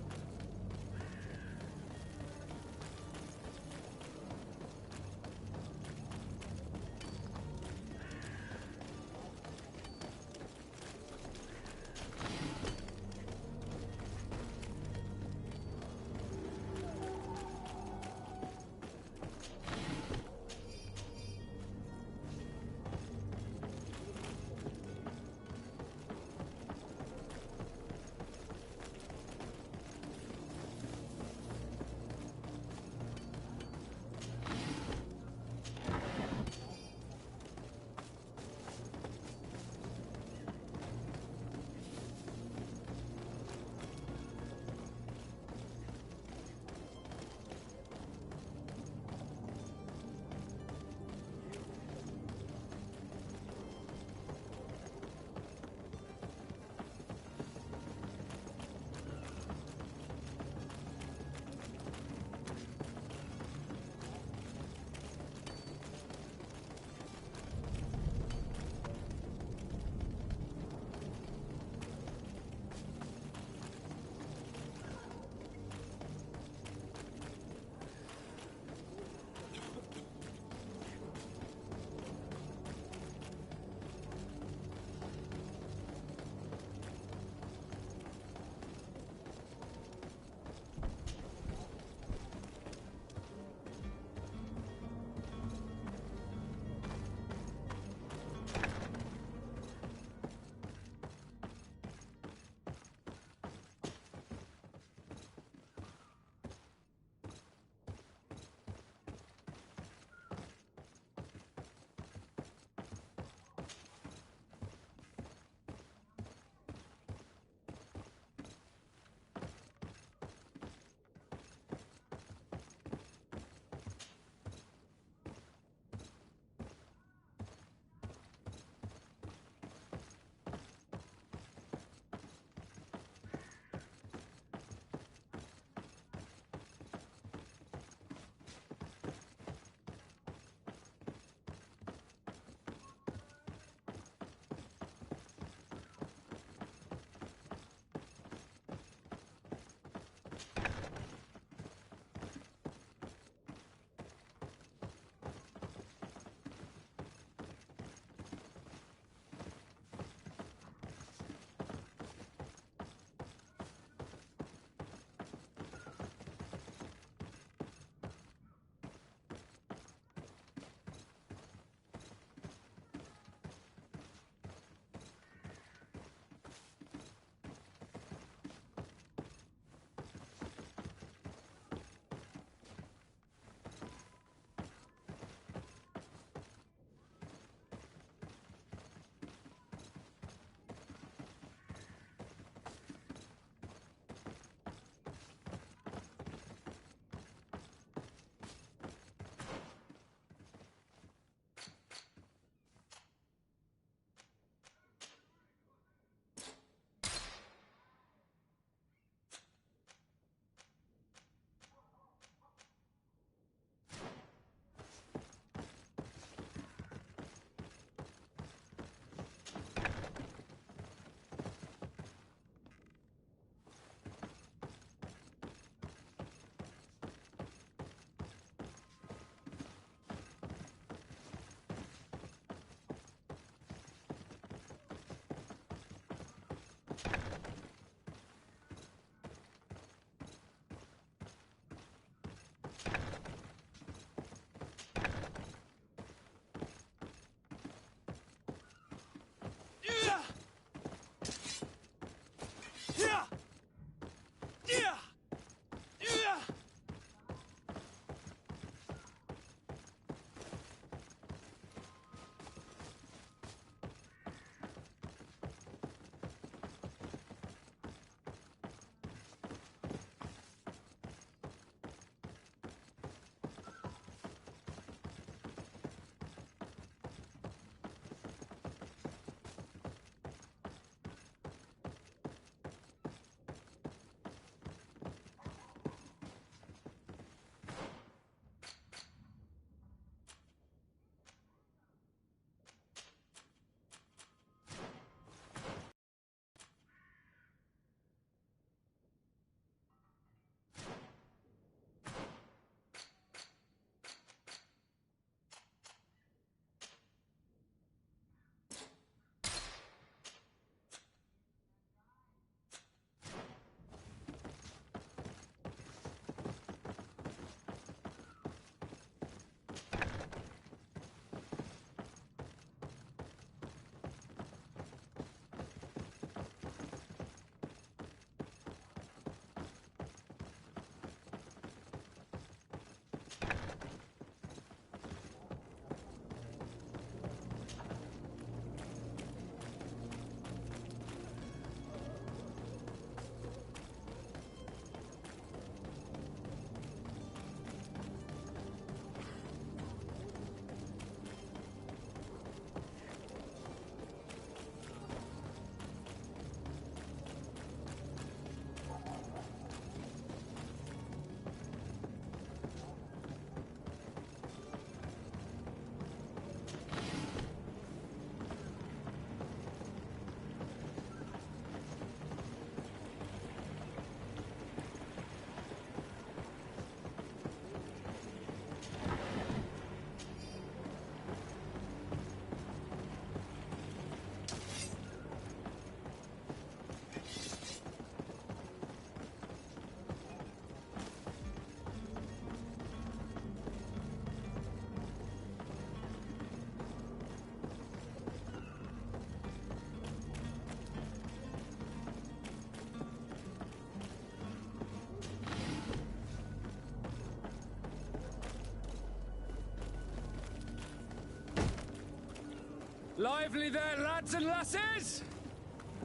Lively there, lads and lasses!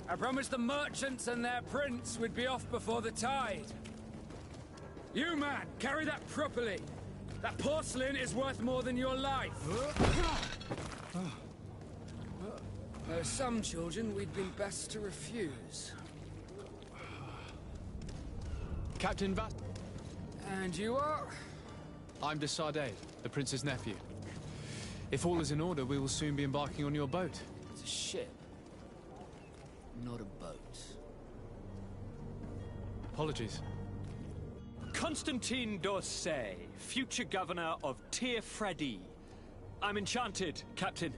I promised the merchants and their prince we'd be off before the tide. You, man, carry that properly. That porcelain is worth more than your life. There are some children we'd be best to refuse. Captain Vas... And you are? I'm de Sardet, the prince's nephew. If all is in order, we will soon be embarking on your boat. It's a ship, not a boat. Apologies. Constantine d'Orsay, future governor of Tir Freddy. I'm enchanted, Captain.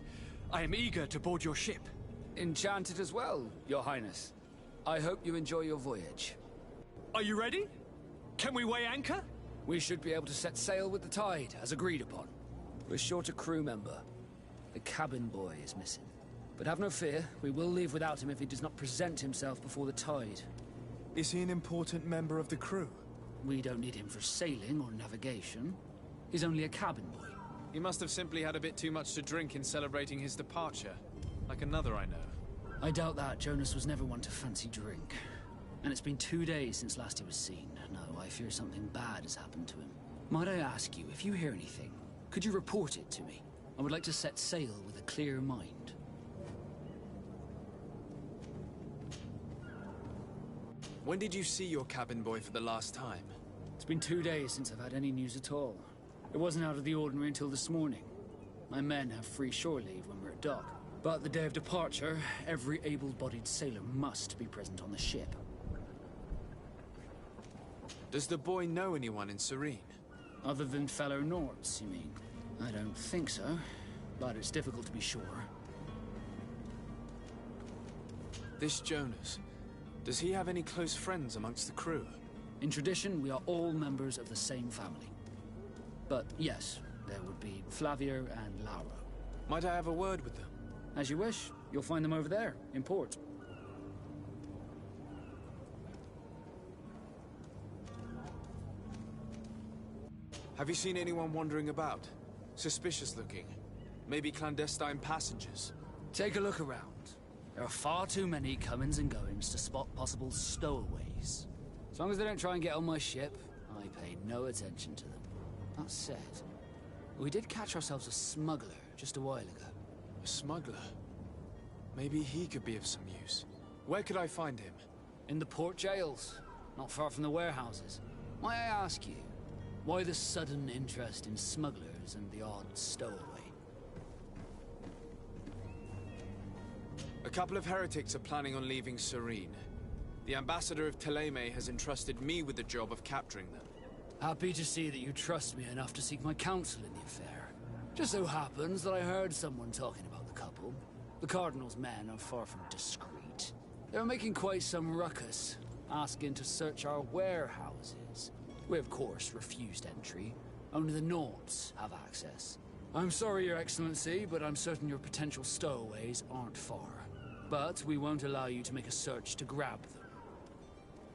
I am eager to board your ship. Enchanted as well, Your Highness. I hope you enjoy your voyage. Are you ready? Can we weigh anchor? We should be able to set sail with the tide, as agreed upon. We're short a crew member. The cabin boy is missing. But have no fear, we will leave without him if he does not present himself before the tide. Is he an important member of the crew? We don't need him for sailing or navigation. He's only a cabin boy. He must have simply had a bit too much to drink in celebrating his departure. Like another I know. I doubt that. Jonas was never one to fancy drink. And it's been 2 days since last he was seen. No, I fear something bad has happened to him. Might I ask you, if you hear anything, could you report it to me? I would like to set sail with a clear mind. When did you see your cabin boy for the last time? It's been 2 days since I've had any news at all. It wasn't out of the ordinary until this morning. My men have free shore leave when we're at dock. But the day of departure, every able-bodied sailor must be present on the ship. Does the boy know anyone in Serene? Other than fellow Nords, you mean? I don't think so, but it's difficult to be sure. This Jonas, does he have any close friends amongst the crew? In tradition, we are all members of the same family. But yes, there would be Flavia and Laura. Might I have a word with them? As you wish. You'll find them over there, in port. Have you seen anyone wandering about? Suspicious looking? Maybe clandestine passengers? Take a look around. There are far too many comings and goings to spot possible stowaways. As long as they don't try and get on my ship, I pay no attention to them. That said, we did catch ourselves a smuggler just a while ago. A smuggler? Maybe he could be of some use. Where could I find him? In the port jails, not far from the warehouses. May I ask you, why the sudden interest in smugglers and the odd stowaway? A couple of heretics are planning on leaving Serene. The ambassador of Thélème has entrusted me with the job of capturing them. Happy to see that you trust me enough to seek my counsel in the affair. Just so happens that I heard someone talking about the couple. The Cardinal's men are far from discreet. They were making quite some ruckus, asking to search our warehouses. We, of course, refused entry. Only the Nords have access. I'm sorry, Your Excellency, but I'm certain your potential stowaways aren't far. But we won't allow you to make a search to grab them.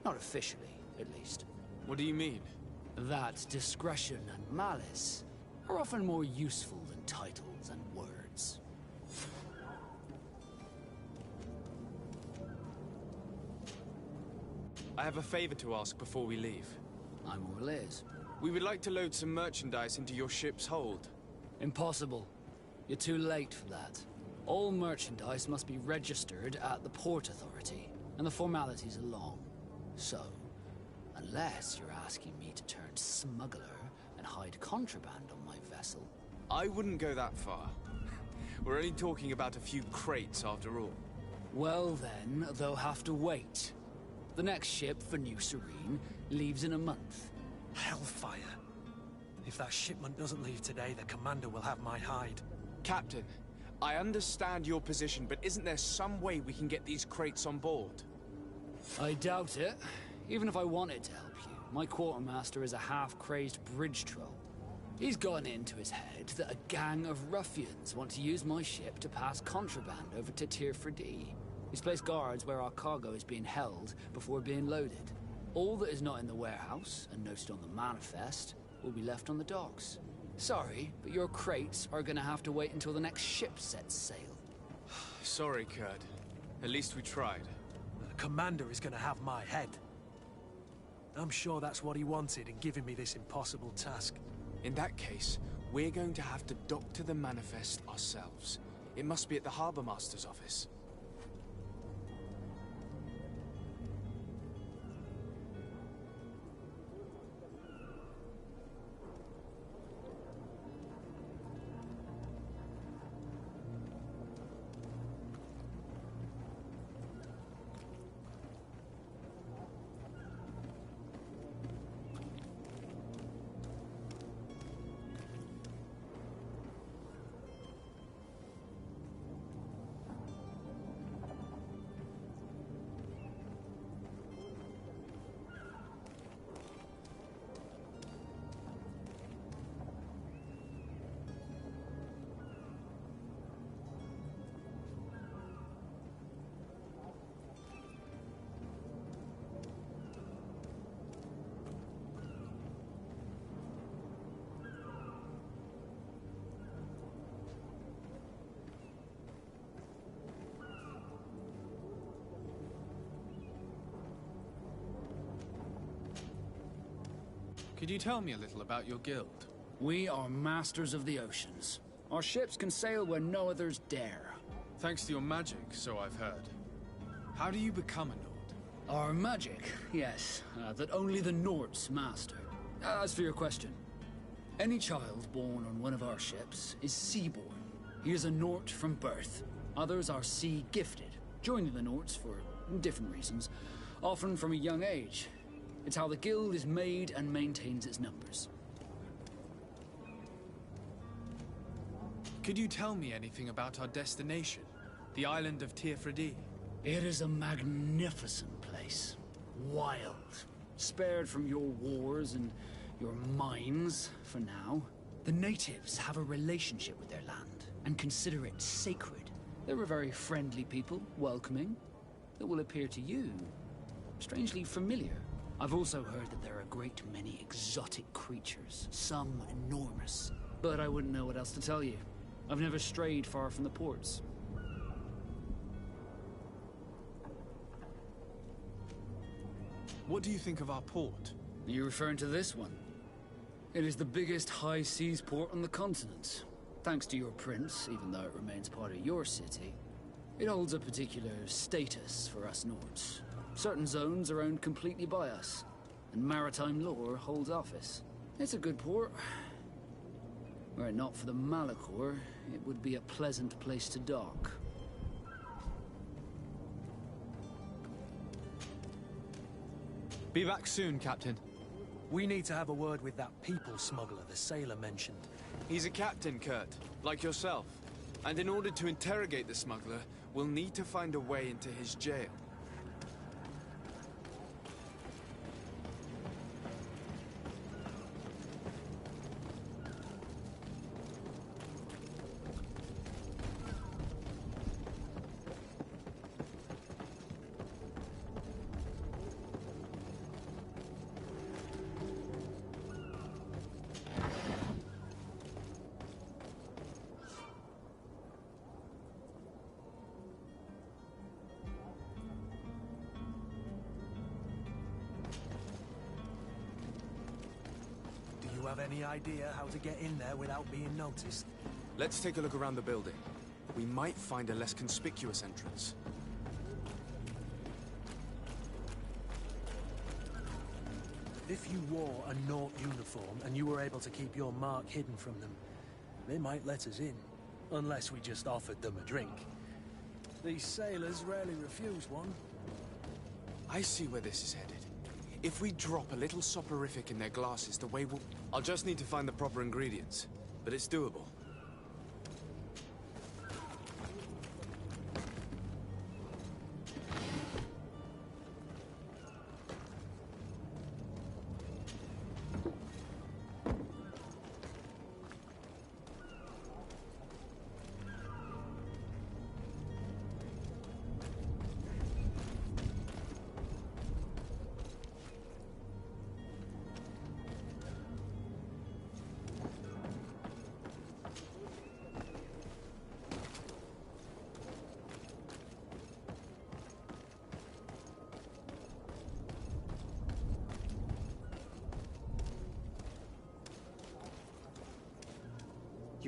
Not officially, at least. What do you mean? That discretion and malice are often more useful than titles and words. I have a favor to ask before we leave. I'm all ears. We would like to load some merchandise into your ship's hold. Impossible. You're too late for that. All merchandise must be registered at the Port Authority, and the formalities are long. So, unless you're asking me to turn smuggler and hide contraband on my vessel... I wouldn't go that far. We're only talking about a few crates after all. Well then, they'll have to wait. The next ship for New Serene leaves in a month. Hellfire. If that shipment doesn't leave today, the commander will have my hide. Captain, I understand your position, but isn't there some way we can get these crates on board? I doubt it. Even if I wanted to help you, my quartermaster is a half-crazed bridge troll. He's gotten into his head that a gang of ruffians want to use my ship to pass contraband over to Tir Freddy. He's placed guards where our cargo is being held before being loaded. All that is not in the warehouse, and noted on the manifest, will be left on the docks. Sorry, but your crates are gonna have to wait until the next ship sets sail. Sorry, Kurt. At least we tried. The commander is gonna have my head. I'm sure that's what he wanted in giving me this impossible task. In that case, we're going to have to doctor the manifest ourselves. It must be at the Harbour Master's office. Could you tell me a little about your guild? We are masters of the oceans. Our ships can sail where no others dare. Thanks to your magic, so I've heard. How do you become a Nord? Our magic, yes, that only the Nords master. As for your question, any child born on one of our ships is seaborn. He is a Nord from birth. Others are sea-gifted, joining the Nords for different reasons, often from a young age. It's how the guild is made and maintains its numbers. Could you tell me anything about our destination? The island of Tirfredi? It is a magnificent place. Wild. Spared from your wars and your mines, for now. The natives have a relationship with their land and consider it sacred. They're a very friendly people, welcoming. That will appear to you strangely familiar. I've also heard that there are a great many exotic creatures, some enormous. But I wouldn't know what else to tell you. I've never strayed far from the ports. What do you think of our port? Are you referring to this one? It is the biggest high seas port on the continent. Thanks to your prince, even though it remains part of your city, it holds a particular status for us Nords. Certain zones are owned completely by us, and maritime law holds office. It's a good port. Were it not for the Malachor, it would be a pleasant place to dock. Be back soon, Captain. We need to have a word with that people smuggler the sailor mentioned. He's a captain, Kurt, like yourself. And in order to interrogate the smuggler, we'll need to find a way into his jail. Do you have any idea how to get in there without being noticed? Let's take a look around the building. We might find a less conspicuous entrance. If you wore a Nort uniform and you were able to keep your mark hidden from them, they might let us in. Unless we just offered them a drink. These sailors rarely refuse one. I see where this is headed. If we drop a little soporific in their glasses, the way we'll... I'll just need to find the proper ingredients. But it's doable.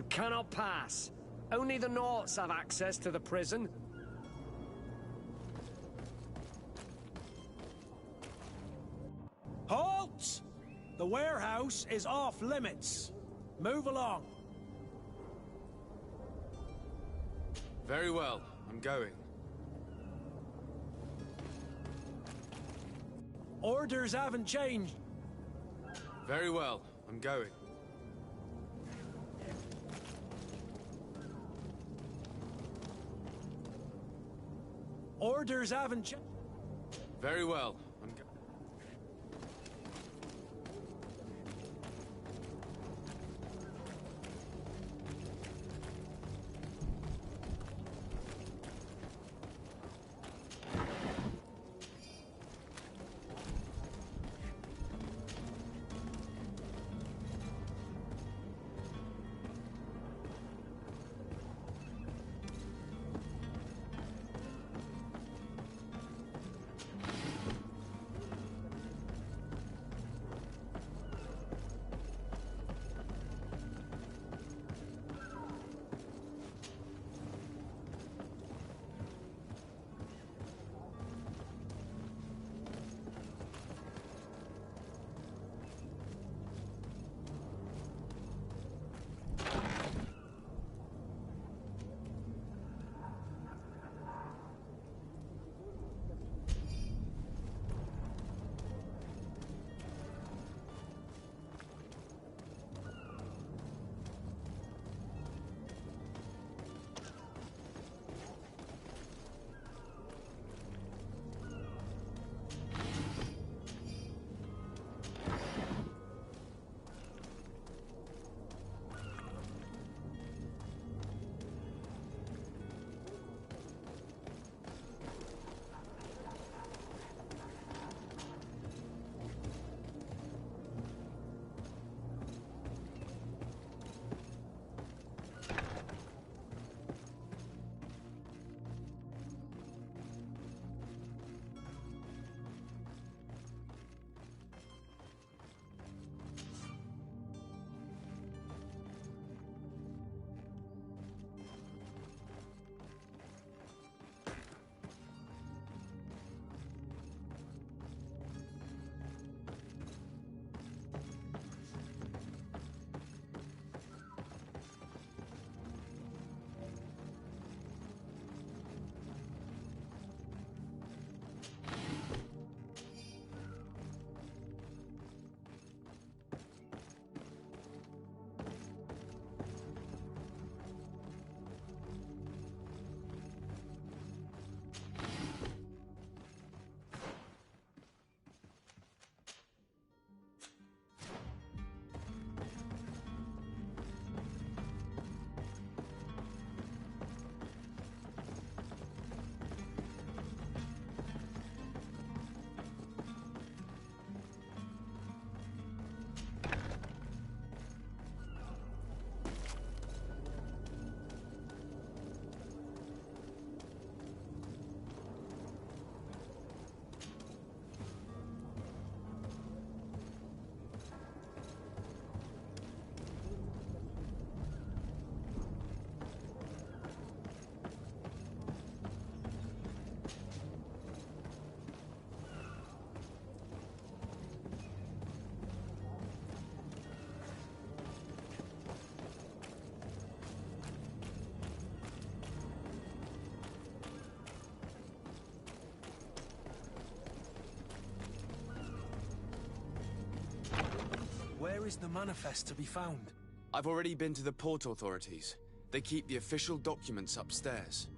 You cannot pass. Only the Naughts have access to the prison. Halt! The warehouse is off limits. Move along. Very well, I'm going. Orders haven't changed. Very well, I'm going. Orders haven't changed. Very well, I'm going. Where is the manifest to be found? I've already been to the port authorities. They keep the official documents upstairs.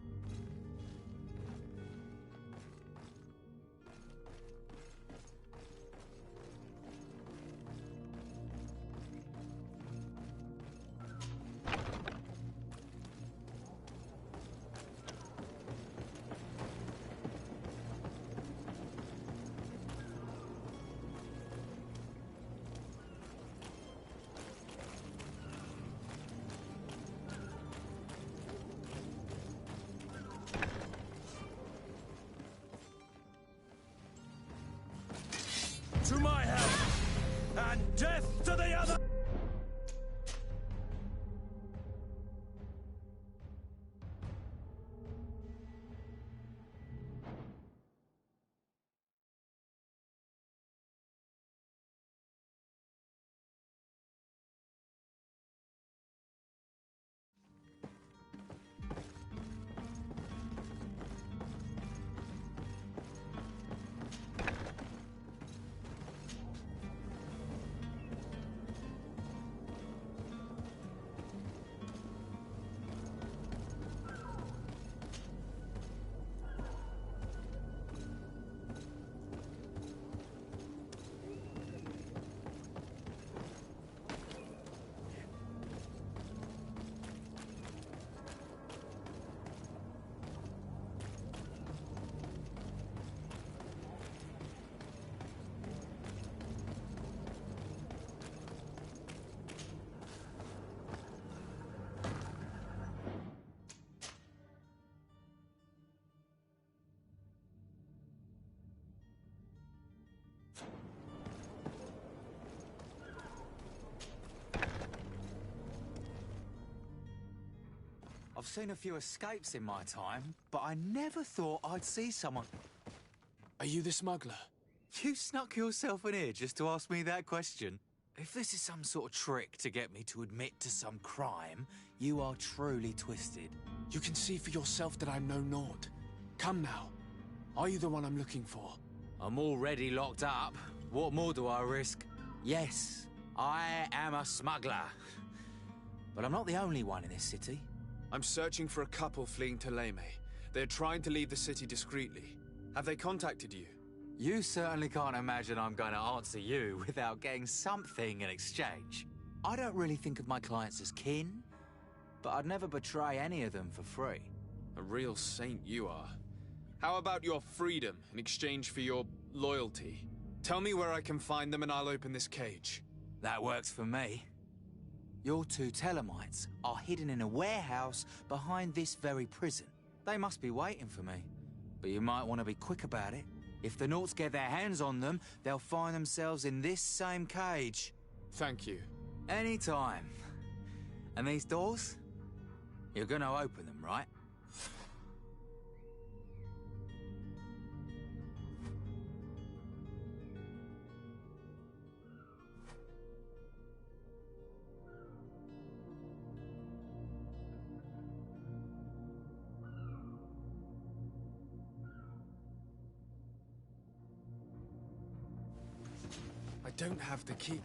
seen a few escapes in my time, but I never thought I'd see someone... Are you the smuggler? You snuck yourself in here just to ask me that question? If this is some sort of trick to get me to admit to some crime, you are truly twisted. You can see for yourself that I'm no Nord. Come now. Are you the one I'm looking for? I'm already locked up. What more do I risk? Yes, I am a smuggler. But I'm not the only one in this city. I'm searching for a couple fleeing to Leme. They're trying to leave the city discreetly. Have they contacted you? You certainly can't imagine I'm going to answer you without getting something in exchange. I don't really think of my clients as kin, but I'd never betray any of them for free. A real saint you are. How about your freedom in exchange for your loyalty? Tell me where I can find them and I'll open this cage. That works for me. Your two Telemites are hidden in a warehouse behind this very prison. They must be waiting for me, but you might want to be quick about it. If the Nauts get their hands on them, they'll find themselves in this same cage. Thank you. Anytime. And these doors? You're gonna open them, right? I don't have the key.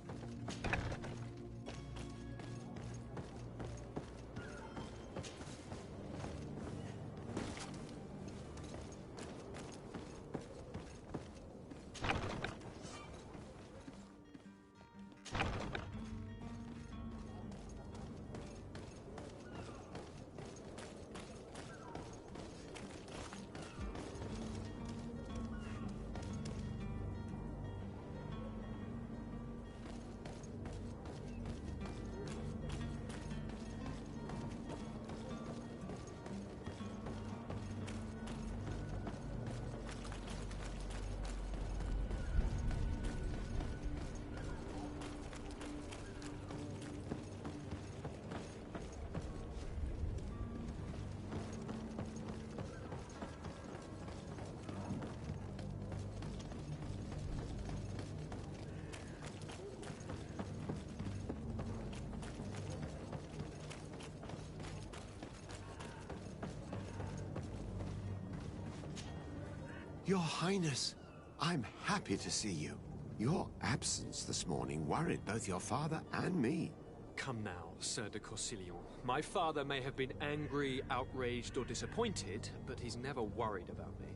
Your Highness, I'm happy to see you. Your absence this morning worried both your father and me. Come now, Sir de Corsilion. My father may have been angry, outraged, or disappointed, but he's never worried about me.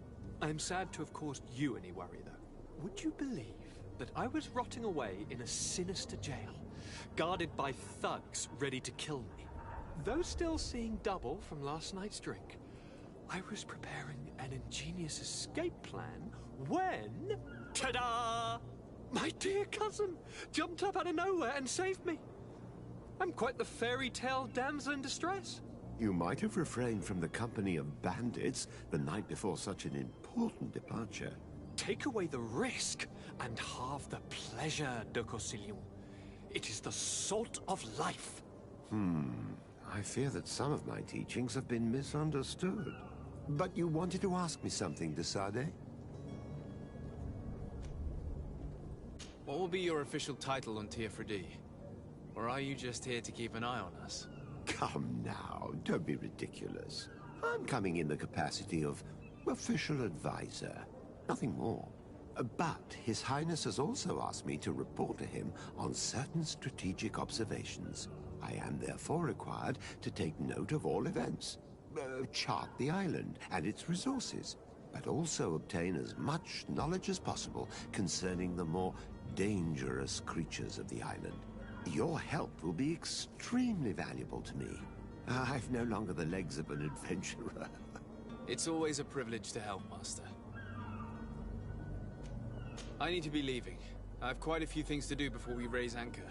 I am sad to have caused you any worry, though. Would you believe that I was rotting away in a sinister jail, guarded by thugs ready to kill me? Though still seeing double from last night's drink, I was preparing an ingenious escape plan when... Ta-da! My dear cousin jumped up out of nowhere and saved me. I'm quite the fairy tale damsel in distress. You might have refrained from the company of bandits the night before such an important departure. Take away the risk and halve the pleasure, de Corsilion. It is the salt of life. I fear that some of my teachings have been misunderstood. But you wanted to ask me something, de Sade? What will be your official title on Teofredi? Or are you just here to keep an eye on us? Come now, don't be ridiculous. I'm coming in the capacity of official advisor, nothing more. But His Highness has also asked me to report to him on certain strategic observations. I am therefore required to take note of all events, chart the island and its resources, but also obtain as much knowledge as possible concerning the more dangerous creatures of the island. Your help will be extremely valuable to me. I've no longer the legs of an adventurer. It's always a privilege to help, Master. I need to be leaving. I have quite a few things to do before we raise anchor.